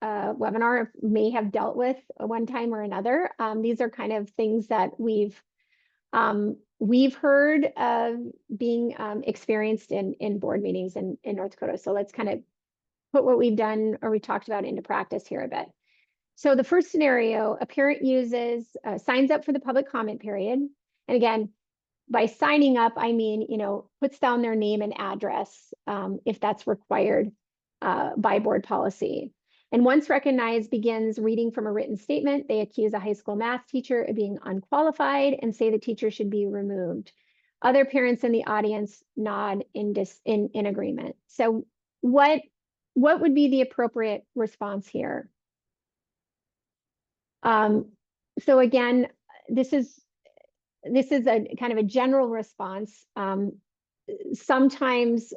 webinar may have dealt with one time or another. These are kind of things that we've heard of being experienced in board meetings in North Dakota. So let's kind of put what we've done or we talked about into practice here a bit. So the first scenario, a parent uses, signs up for the public comment period. And again, by signing up, I mean, puts down their name and address if that's required by board policy. And once recognized, begins reading from a written statement. They accuse a high school math teacher of being unqualified and say the teacher should be removed. Other parents in the audience nod in agreement. So what would be the appropriate response here? So again, this is a kind of a general response. Sometimes,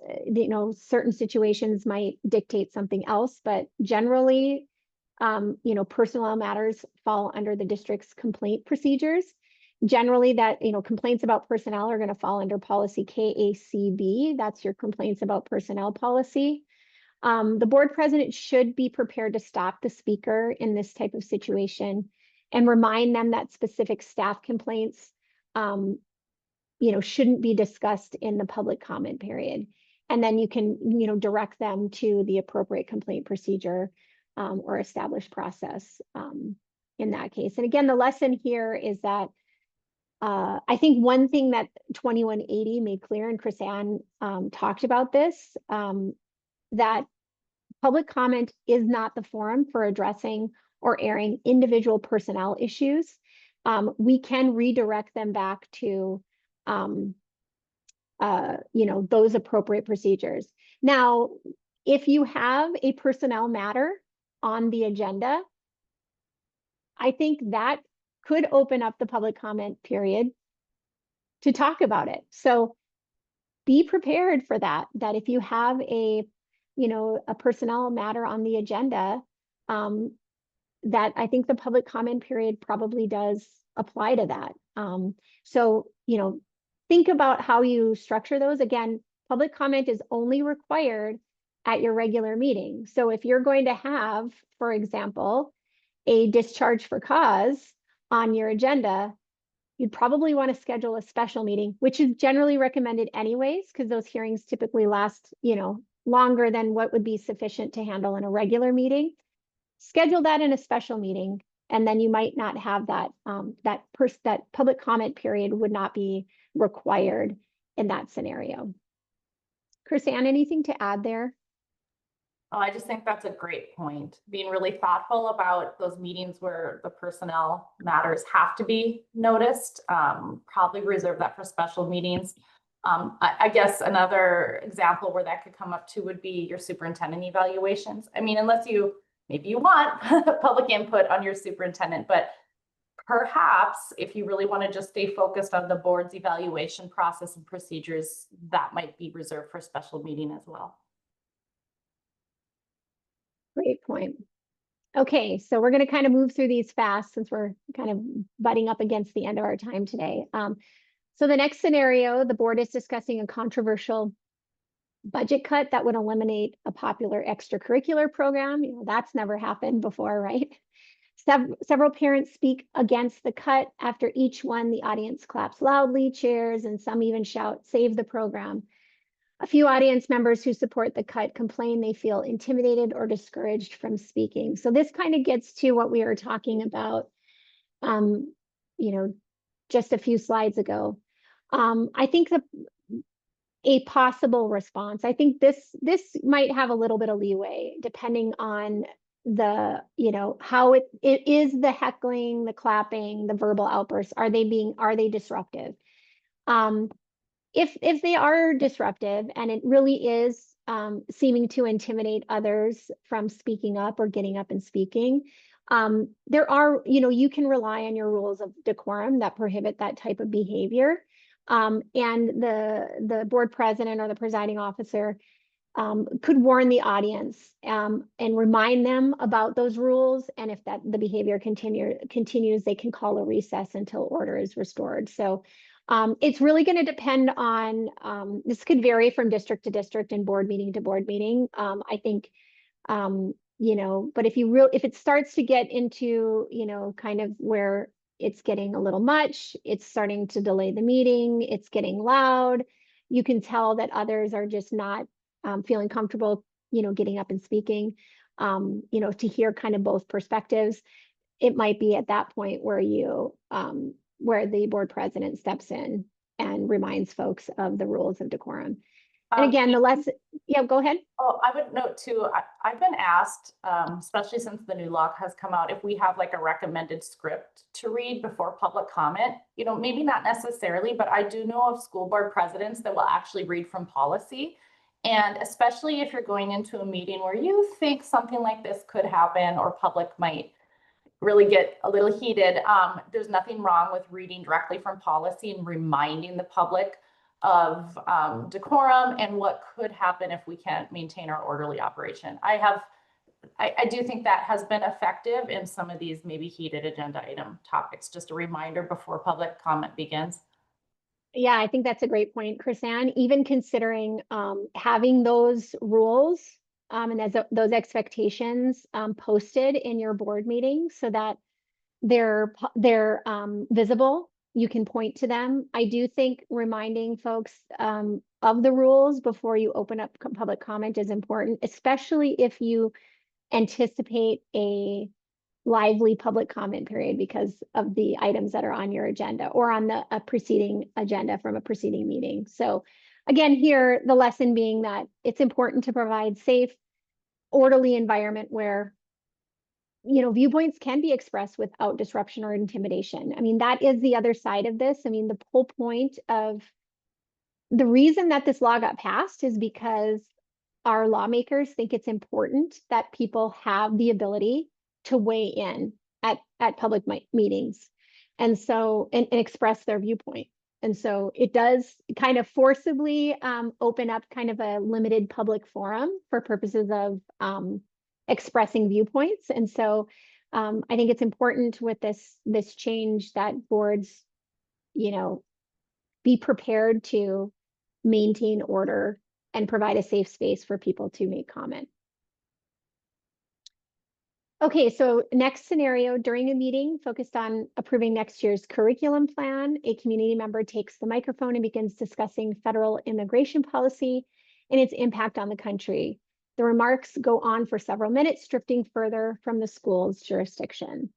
certain situations might dictate something else, but generally, personnel matters fall under the district's complaint procedures. Generally, that, complaints about personnel are going to fall under policy KACB. That's your complaints about personnel policy. The board president should be prepared to stop the speaker in this type of situation and remind them that specific staff complaints, shouldn't be discussed in the public comment period. And then you can, direct them to the appropriate complaint procedure or established process in that case. And again, the lesson here is that I think one thing that 2180 made clear, and Chris Ann talked about this, that public comment is not the forum for addressing or airing individual personnel issues. We can redirect them back to, those appropriate procedures. Now, if you have a personnel matter on the agenda, I think that could open up the public comment period to talk about it. So be prepared for that if you have a personnel matter on the agenda, that I think the public comment period probably does apply to that. So, think about how you structure those. Again, public comment is only required at your regular meeting. So if you're going to have, for example, a discharge for cause on your agenda, you'd probably want to schedule a special meeting, which is generally recommended anyways, because those hearings typically last, longer than what would be sufficient to handle in a regular meeting. Schedule that in a special meeting, and then you might not have that, that public comment period would not be required in that scenario. Chris Ann, anything to add there? Oh, I just think that's a great point. Being really thoughtful about those meetings where the personnel matters have to be noticed. Probably reserve that for special meetings. I guess another example where that could come up too would be your superintendent evaluations. I mean, unless maybe you want public input on your superintendent, but perhaps if you really want to just stay focused on the board's evaluation process and procedures, that might be reserved for a special meeting as well. Great point. Okay, so we're going to kind of move through these fast since we're kind of butting up against the end of our time today. So the next scenario, the board is discussing a controversial budget cut that would eliminate a popular extracurricular program. That's never happened before, right? Several parents speak against the cut. After each one, the audience claps loudly, cheers, and some even shout, "Save the program." A few audience members who support the cut complain they feel intimidated or discouraged from speaking. So this kind of gets to what we were talking about, just a few slides ago. I think a possible response, I think this might have a little bit of leeway depending on the, how it is the heckling, the clapping, the verbal outbursts. Are they disruptive? If they are disruptive and it really is seeming to intimidate others from speaking up or getting up and speaking, there are, you can rely on your rules of decorum that prohibit that type of behavior. And the board president or the presiding officer could warn the audience and remind them about those rules. And if the behavior continues, they can call a recess until order is restored. So it's really going to depend on, this could vary from district to district and board meeting to board meeting. I think, but if it starts to get into, kind of where it's getting a little much, it's starting to delay the meeting, it's getting loud, you can tell that others are just not feeling comfortable, getting up and speaking, to hear kind of both perspectives. It might be at that point where where the board president steps in and reminds folks of the rules of decorum. And again, yeah, go ahead. Oh, I would note too, I've been asked, especially since the new law has come out, if we have like a recommended script to read before public comment. Maybe not necessarily, but I do know of school board presidents that will actually read from policy. And especially if you're going into a meeting where you think something like this could happen or public might really get a little heated, there's nothing wrong with reading directly from policy and reminding the public of decorum and what could happen if we can't maintain our orderly operation. I do think that has been effective in some of these maybe heated agenda item topics. Just a reminder before public comment begins. Yeah, I think that's a great point, Chrisanne. Even considering having those rules and those expectations posted in your board meeting so that they're visible, you can point to them. I do think reminding folks of the rules before you open up public comment is important, especially if you anticipate a lively public comment period because of the items that are on your agenda or on a preceding agenda from a preceding meeting. So again, here, the lesson being that it's important to provide safe, orderly environment where, viewpoints can be expressed without disruption or intimidation. I mean, that is the other side of this. I mean, the whole point of the reason that this law got passed is because our lawmakers think it's important that people have the ability to weigh in at public meetings and express their viewpoint. And so it does kind of forcibly open up kind of a limited public forum for purposes of expressing viewpoints. And so I think it's important with this change that boards, be prepared to maintain order and provide a safe space for people to make comment. Okay, so next scenario, during a meeting focused on approving next year's curriculum plan, a community member takes the microphone and begins discussing federal immigration policy and its impact on the country. The remarks go on for several minutes, drifting further from the school's jurisdiction.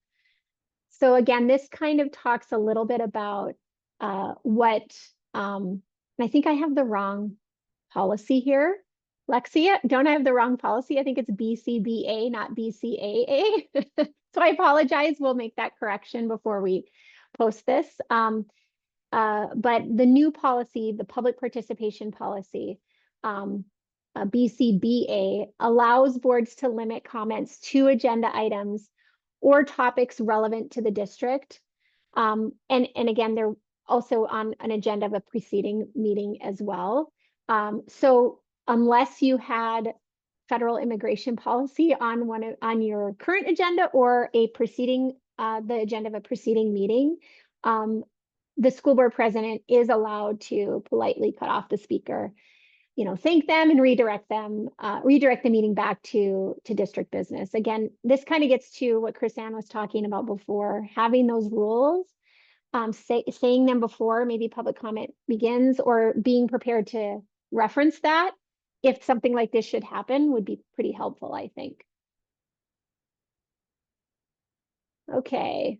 So again, this kind of talks a little bit about I think I have the wrong policy here. Lexia, don't I have the wrong policy? I think it's BCBA, not BCAA. So I apologize. We'll make that correction before we post this. But the new policy, the public participation policy, BCBA, allows boards to limit comments to agenda items or topics relevant to the district. And again, they're also on an agenda of a preceding meeting as well. So unless you had federal immigration policy on your current agenda or the agenda of a preceding meeting, the school board president is allowed to politely cut off the speaker, thank them and redirect the meeting back to district business. Again, this kind of gets to what Chrisanne was talking about before, having those rules, saying them before maybe public comment begins, or being prepared to reference that if something like this should happen would be pretty helpful, I think. Okay.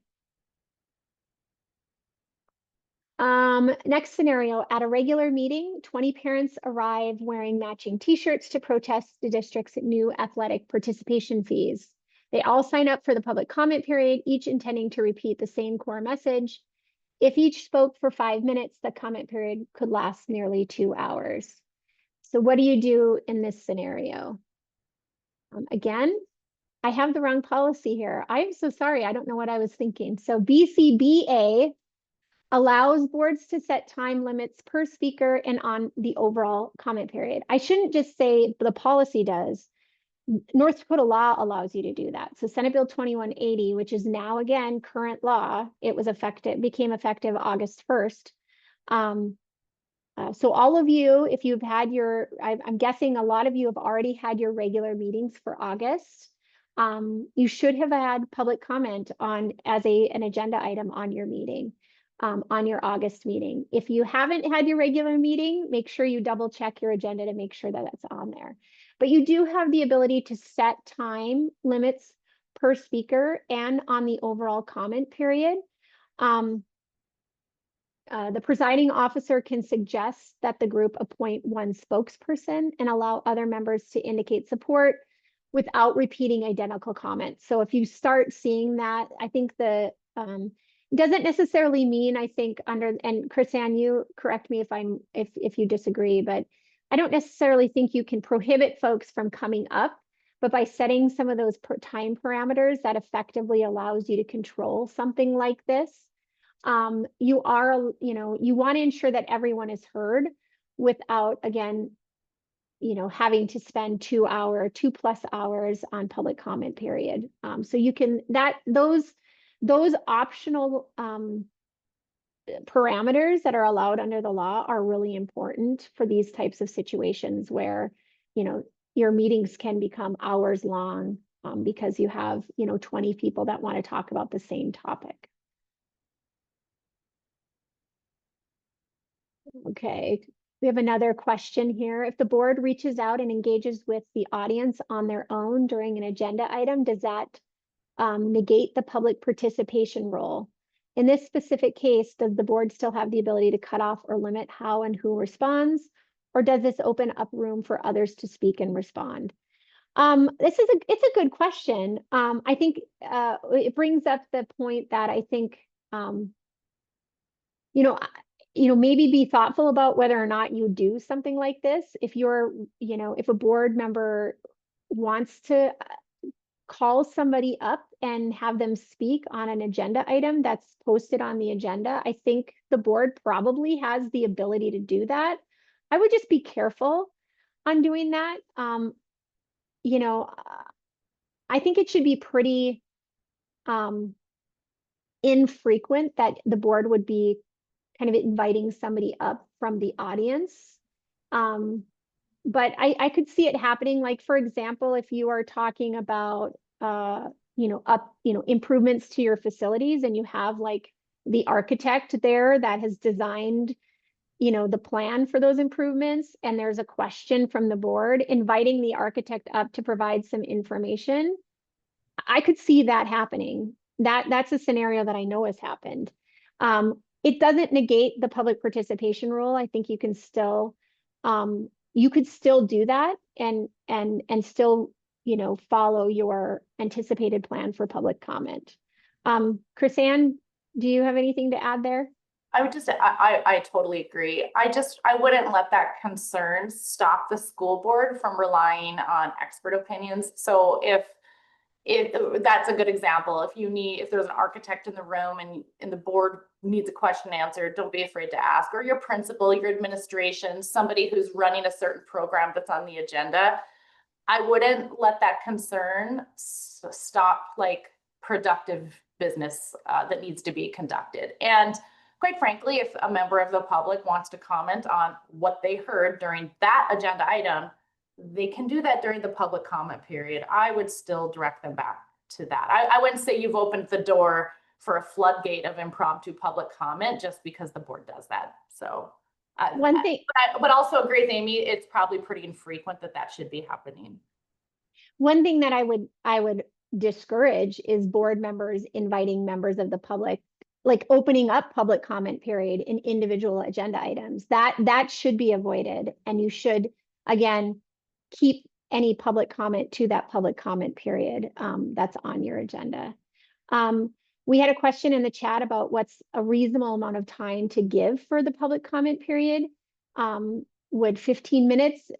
Next scenario, at a regular meeting, 20 parents arrive wearing matching t-shirts to protest the district's new athletic participation fees. They all sign up for the public comment period, each intending to repeat the same core message. If each spoke for 5 minutes, the comment period could last nearly 2 hours. So what do you do in this scenario? Again, I have the wrong policy here. I'm so sorry. I don't know what I was thinking. So BCBA allows boards to set time limits per speaker and on the overall comment period. I shouldn't just say the policy does. North Dakota law allows you to do that. So Senate Bill 2180, which is now again current law, it was effective, became effective August 1st. So all of you, if you've had your, I'm guessing a lot of you have already had your regular meetings for August. You should have had public comment on as an agenda item on your meeting, on your August meeting. If you haven't had your regular meeting, make sure you double check your agenda to make sure that it's on there. But you do have the ability to set time limits per speaker and on the overall comment period. The presiding officer can suggest that the group appoint one spokesperson and allow other members to indicate support without repeating identical comments. So if you start seeing that, I think the doesn't necessarily mean, I think under, and Chris-Ann, you correct me if you disagree, but I don't necessarily think you can prohibit folks from coming up, but by setting some of those time parameters that effectively allows you to control something like this, you are, you want to ensure that everyone is heard without, again, having to spend 2 plus hours on public comment period. So you can, those optional parameters that are allowed under the law are really important for these types of situations where, your meetings can become hours long because you have, 20 people that want to talk about the same topic. Okay, we have another question here. If the board reaches out and engages with the audience on their own during an agenda item, does that negate the public participation role? In this specific case, does the board still have the ability to cut off or limit how and who responds? Or does this open up room for others to speak and respond? It's a good question. I think it brings up the point that I think, maybe be thoughtful about whether or not you do something like this. If you're, if a board member wants to call somebody up and have them speak on an agenda item that's posted on the agenda, I think the board probably has the ability to do that. I would just be careful on doing that. I think it should be pretty infrequent that the board would be kind of inviting somebody up from the audience. But I could see it happening. Like, for example, if you are talking about, improvements to your facilities and you have like the architect there that has designed, the plan for those improvements, and there's a question from the board, inviting the architect up to provide some information. I could see that happening. That's a scenario that I know has happened. It doesn't negate the public participation rule. I think you can still, you could still do that and still, follow your anticipated plan for public comment. Chris-Ann, do you have anything to add there? I would just, I totally agree. I wouldn't let that concern stop the school board from relying on expert opinions. So if that's a good example. If there's an architect in the room and the board needs a question answered, don't be afraid to ask, or your principal, your administration, somebody who's running a certain program that's on the agenda. I wouldn't let that concern stop like productive business that needs to be conducted. And quite frankly, if a member of the public wants to comment on what they heard during that agenda item, they can do that during the public comment period. I would still direct them back to that. I wouldn't say you've opened the door for a floodgate of impromptu public comment just because the board does that. So one thing, but also agree with Amy, it's probably pretty infrequent that should be happening. One thing that I would discourage is board members inviting members of the public, like opening up public comment period in individual agenda items. That should be avoided, and you should, again, keep any public comment to that public comment period that's on your agenda. We had a question in the chat about what's a reasonable amount of time to give for the public comment period. Would 15 minutes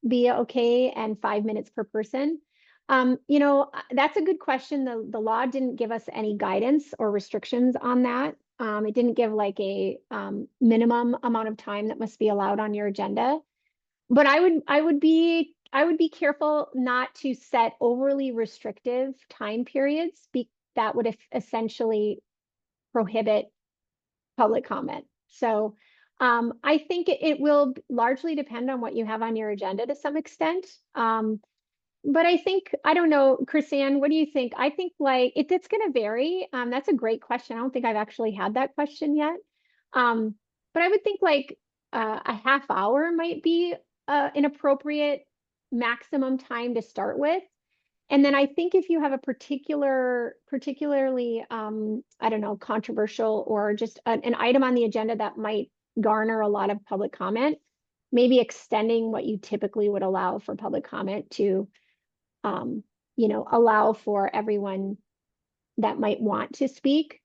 be okay, and 5 minutes per person? That's a good question. The law didn't give us any guidance or restrictions on that. It didn't give like a minimum amount of time that must be allowed on your agenda. But I would be careful not to set overly restrictive time periods that would essentially prohibit public comment. So I think it will largely depend on what you have on your agenda to some extent. But I think, I don't know, Chrisanne, what do you think? I think like it's going to vary. That's a great question. I don't think I've actually had that question yet. But I would think like a half hour might be an appropriate maximum time to start with. And then I think if you have a particularly, I don't know, controversial or just an item on the agenda that might garner a lot of public comment, maybe extending what you typically would allow for public comment to, allow for everyone that might want to speak,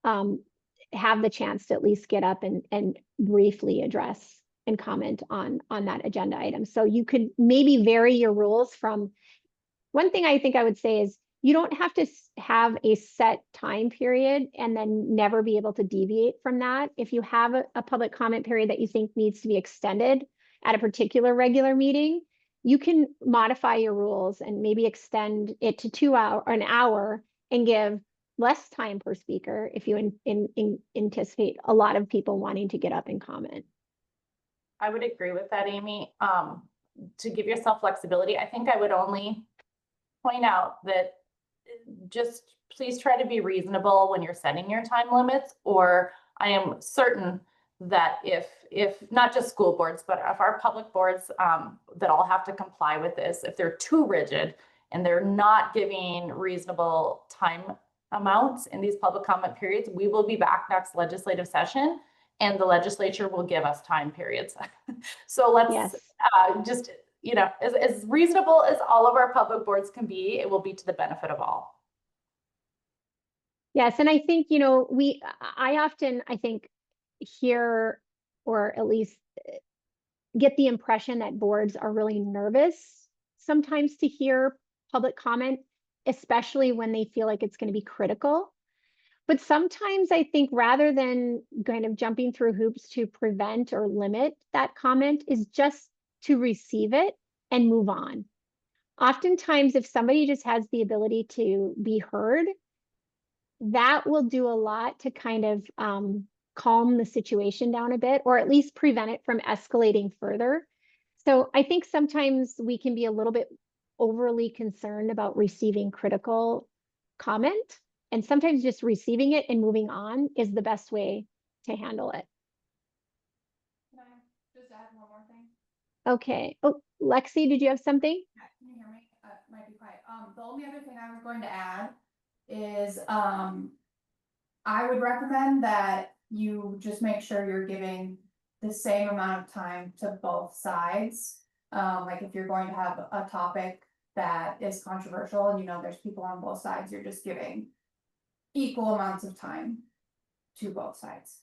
have the chance to at least get up and briefly address and comment on that agenda item. So you could maybe vary your rules from. One thing I think I would say is you don't have to have a set time period and then never be able to deviate from that. If you have a public comment period that you think needs to be extended at a particular regular meeting, you can modify your rules and maybe extend it to 2 hours or an hour and give less time per speaker if you anticipate a lot of people wanting to get up and comment. I would agree with that, Amy. To give yourself flexibility, I think I would only point out that just please try to be reasonable when you're setting your time limits, or I am certain that if not just school boards, but if our public boards that all have to comply with this, if they're too rigid and they're not giving reasonable time amounts in these public comment periods, we will be back next legislative session and the legislature will give us time periods. So let's just, as reasonable as all of our public boards can be, it will be to the benefit of all. Yes, and I think, I often, I think, hear or at least get the impression that boards are really nervous sometimes to hear public comment, especially when they feel like it's going to be critical. But sometimes I think rather than kind of jumping through hoops to prevent or limit that comment is just to receive it and move on. Oftentimes, if somebody just has the ability to be heard, that will do a lot to kind of calm the situation down a bit, or at least prevent it from escalating further. So I think sometimes we can be a little bit overly concerned about receiving critical comment, and sometimes just receiving it and moving on is the best way to handle it. Can I just add one more thing? Okay. Oh, Lexi, did you have something? Yeah, can you hear me? Might be quiet. The only other thing I was going to add is I would recommend that you just make sure you're giving the same amount of time to both sides. Like if you're going to have a topic that is controversial and there's people on both sides, you're just giving equal amounts of time to both sides.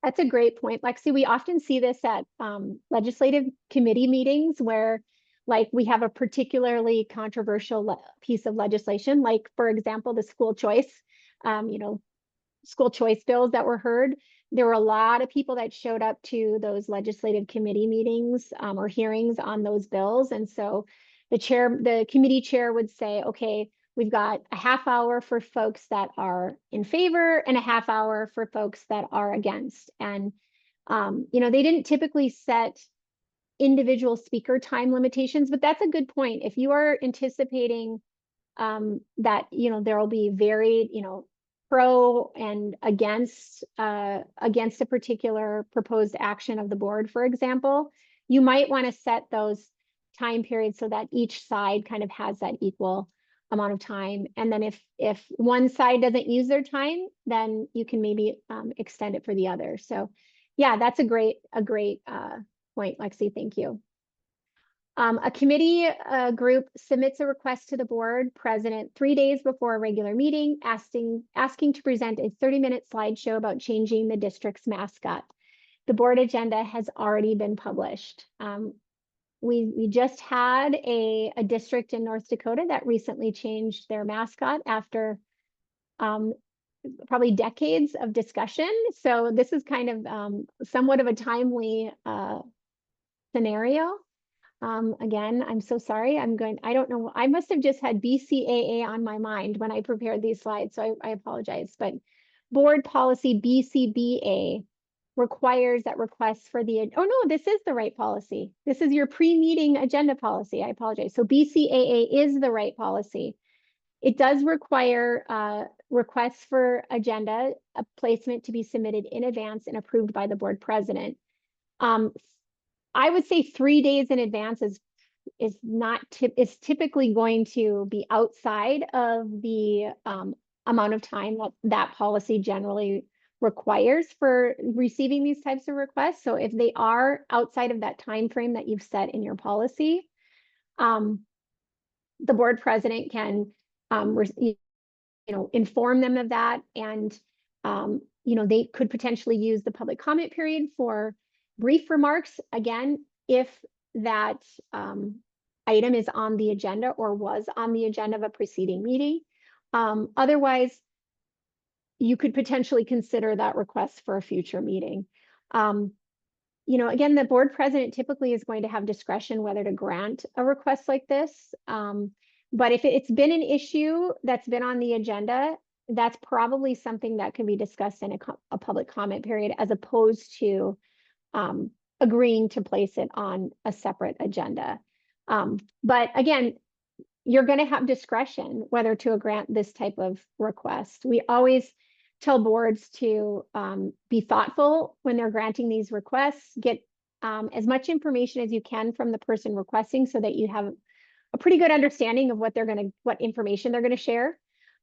That's a great point, Lexi. We often see this at legislative committee meetings where like we have a particularly controversial piece of legislation, like for example, the school choice, school choice bills that were heard. There were a lot of people that showed up to those legislative committee meetings or hearings on those bills. And so the committee chair would say, okay, we've got a half hour for folks that are in favor and a half hour for folks that are against. And, they didn't typically set individual speaker time limitations, but that's a good point. If you are anticipating that, there will be varied, pro and against a particular proposed action of the board, for example, you might want to set those time periods so that each side kind of has that equal amount of time. And then if one side doesn't use their time, then you can maybe extend it for the other. So yeah, that's a great point, Lexi. Thank you. A committee group submits a request to the board president 3 days before a regular meeting, asking to present a 30-minute slideshow about changing the district's mascot. The board agenda has already been published. We just had a district in North Dakota that recently changed their mascot after probably decades of discussion. So this is kind of somewhat of a timely scenario. Again, I'm so sorry. I don't know. I must have just had BCAA on my mind when I prepared these slides. So I apologize, but board policy BCBA requires that requests for the, oh no, this is the right policy. This is your pre-meeting agenda policy. I apologize. So BCAA is the right policy. It does require requests for agenda placement to be submitted in advance and approved by the board president. I would say 3 days in advance is typically going to be outside of the amount of time that policy generally requires for receiving these types of requests. So if they are outside of that time frame that you've set in your policy, the board president can inform them of that, and they could potentially use the public comment period for brief remarks, again, if that item is on the agenda or was on the agenda of a preceding meeting. Otherwise, you could potentially consider that request for a future meeting. Again, the board president typically is going to have discretion whether to grant a request like this. But if it's been an issue that's been on the agenda, that's probably something that can be discussed in a public comment period, as opposed to agreeing to place it on a separate agenda. But again, you're going to have discretion whether to grant this type of request. We always tell boards to be thoughtful when they're granting these requests. Get as much information as you can from the person requesting, so that you have a pretty good understanding of what information they're going to share,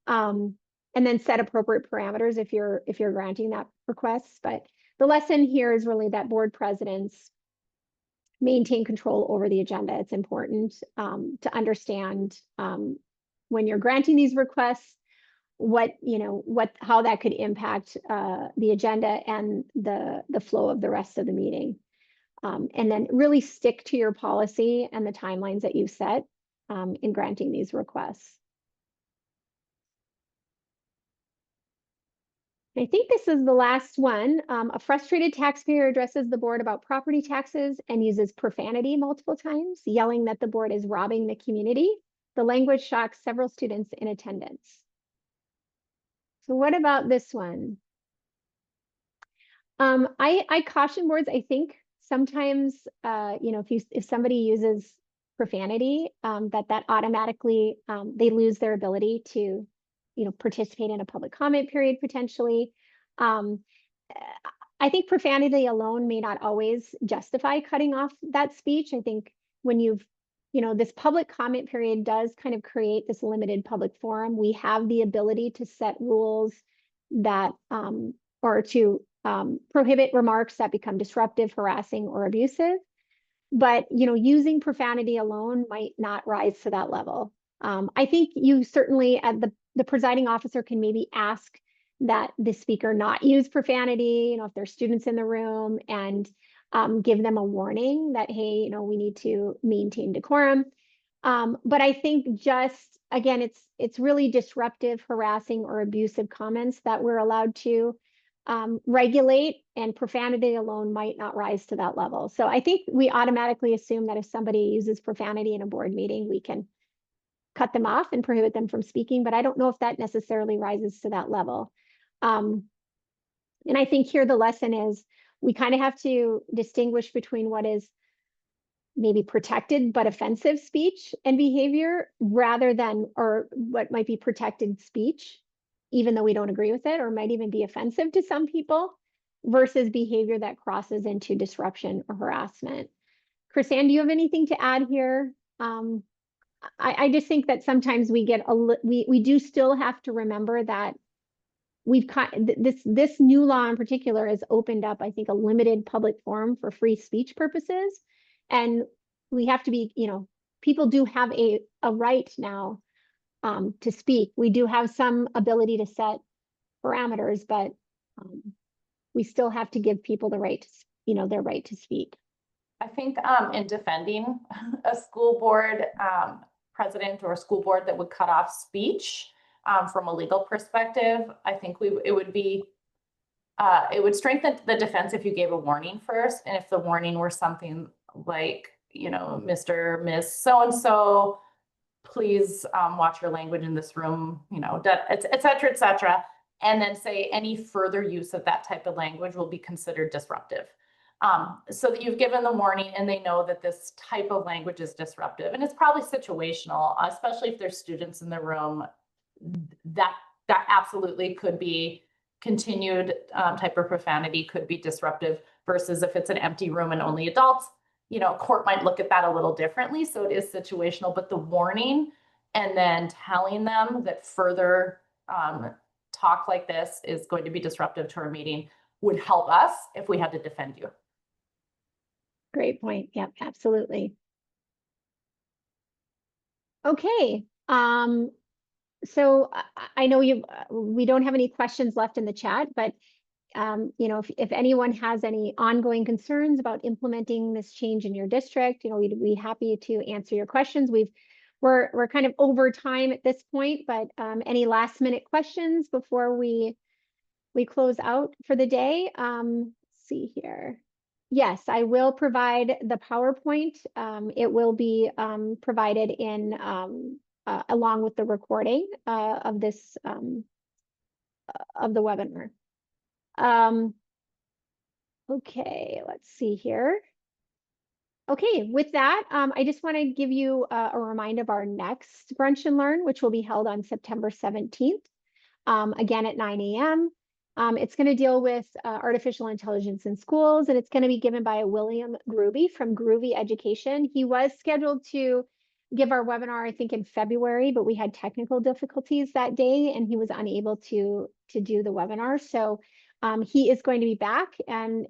and then set appropriate parameters if you're granting that request. But the lesson here is really that board presidents maintain control over the agenda. It's important to understand when you're granting these requests, how that could impact the agenda and the flow of the rest of the meeting. And then really stick to your policy and the timelines that you've set in granting these requests. I think this is the last one. A frustrated taxpayer addresses the board about property taxes and uses profanity multiple times, yelling that the board is robbing the community. The language shocks several students in attendance. So what about this one? I caution boards. I think sometimes, if somebody uses profanity, that automatically they lose their ability to participate in a public comment period potentially. I think profanity alone may not always justify cutting off that speech. I think when this public comment period does kind of create this limited public forum, we have the ability to set rules that, or to prohibit remarks that become disruptive, harassing, or abusive. But, using profanity alone might not rise to that level. I think you certainly, at the presiding officer, can maybe ask that the speaker not use profanity, if there's students in the room, and give them a warning that, hey, we need to maintain decorum. But I think just, again, it's really disruptive, harassing, or abusive comments that we're allowed to regulate, and profanity alone might not rise to that level. So I think we automatically assume that if somebody uses profanity in a board meeting, we can cut them off and prohibit them from speaking, but I don't know if that necessarily rises to that level. And I think here the lesson is we kind of have to distinguish between what is maybe protected but offensive speech and behavior, rather than, or what might be protected speech, even though we don't agree with it, or might even be offensive to some people, versus behavior that crosses into disruption or harassment. Chrisanne, do you have anything to add here? I just think that sometimes we do still have to remember that this new law in particular has opened up, I think, a limited public forum for free speech purposes. And we have to be, people do have a right now to speak. We do have some ability to set parameters, but we still have to give people the right to, their right to speak. I think in defending a school board president or school board that would cut off speech, from a legal perspective, I think it would be, it would strengthen the defense if you gave a warning first. And if the warning were something like, you know, Mr., Miss so-and-so, please watch your language in this room, you know, et cetera, et cetera. And then say any further use of that type of language will be considered disruptive. So that you've given the warning and they know that this type of language is disruptive. And it's probably situational, especially if there's students in the room, that absolutely could be continued type of profanity could be disruptive versus if it's an empty room and only adults, you know, court might look at that a little differently. So it is situational, but the warning and then telling them that further talk like this is going to be disruptive to our meeting would help us if we had to defend you. Great point. Yep, absolutely. Okay. So I know we don't have any questions left in the chat, but you know, if anyone has any ongoing concerns about implementing this change in your district, you know, we'd be happy to answer your questions. We're kind of over time at this point, but any last minute questions before we close out for the day? Let's see here. Yes, I will provide the PowerPoint. It will be provided in along with the recording of this of the webinar. Okay, let's see here. Okay, with that, I just want to give you a reminder of our next Brunch and Learn, which will be held on September 17th, again at 9 a.m. It's going to deal with artificial intelligence in schools, and it's going to be given by William Groovy from Groovy Education. He was scheduled to give our webinar, I think, in February, but we had technical difficulties that day, and he was unable to do the webinar. So he is going to be back, and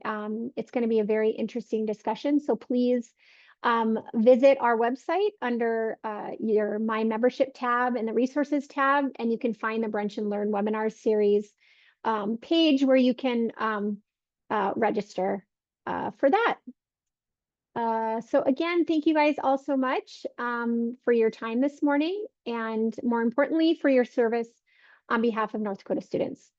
it's going to be a very interesting discussion. So please visit our website under your My Membership tab and the Resources tab, and you can find the Brunch and Learn webinar series page where you can register for that. So again, thank you guys all so much for your time this morning, and more importantly, for your service on behalf of North Dakota students.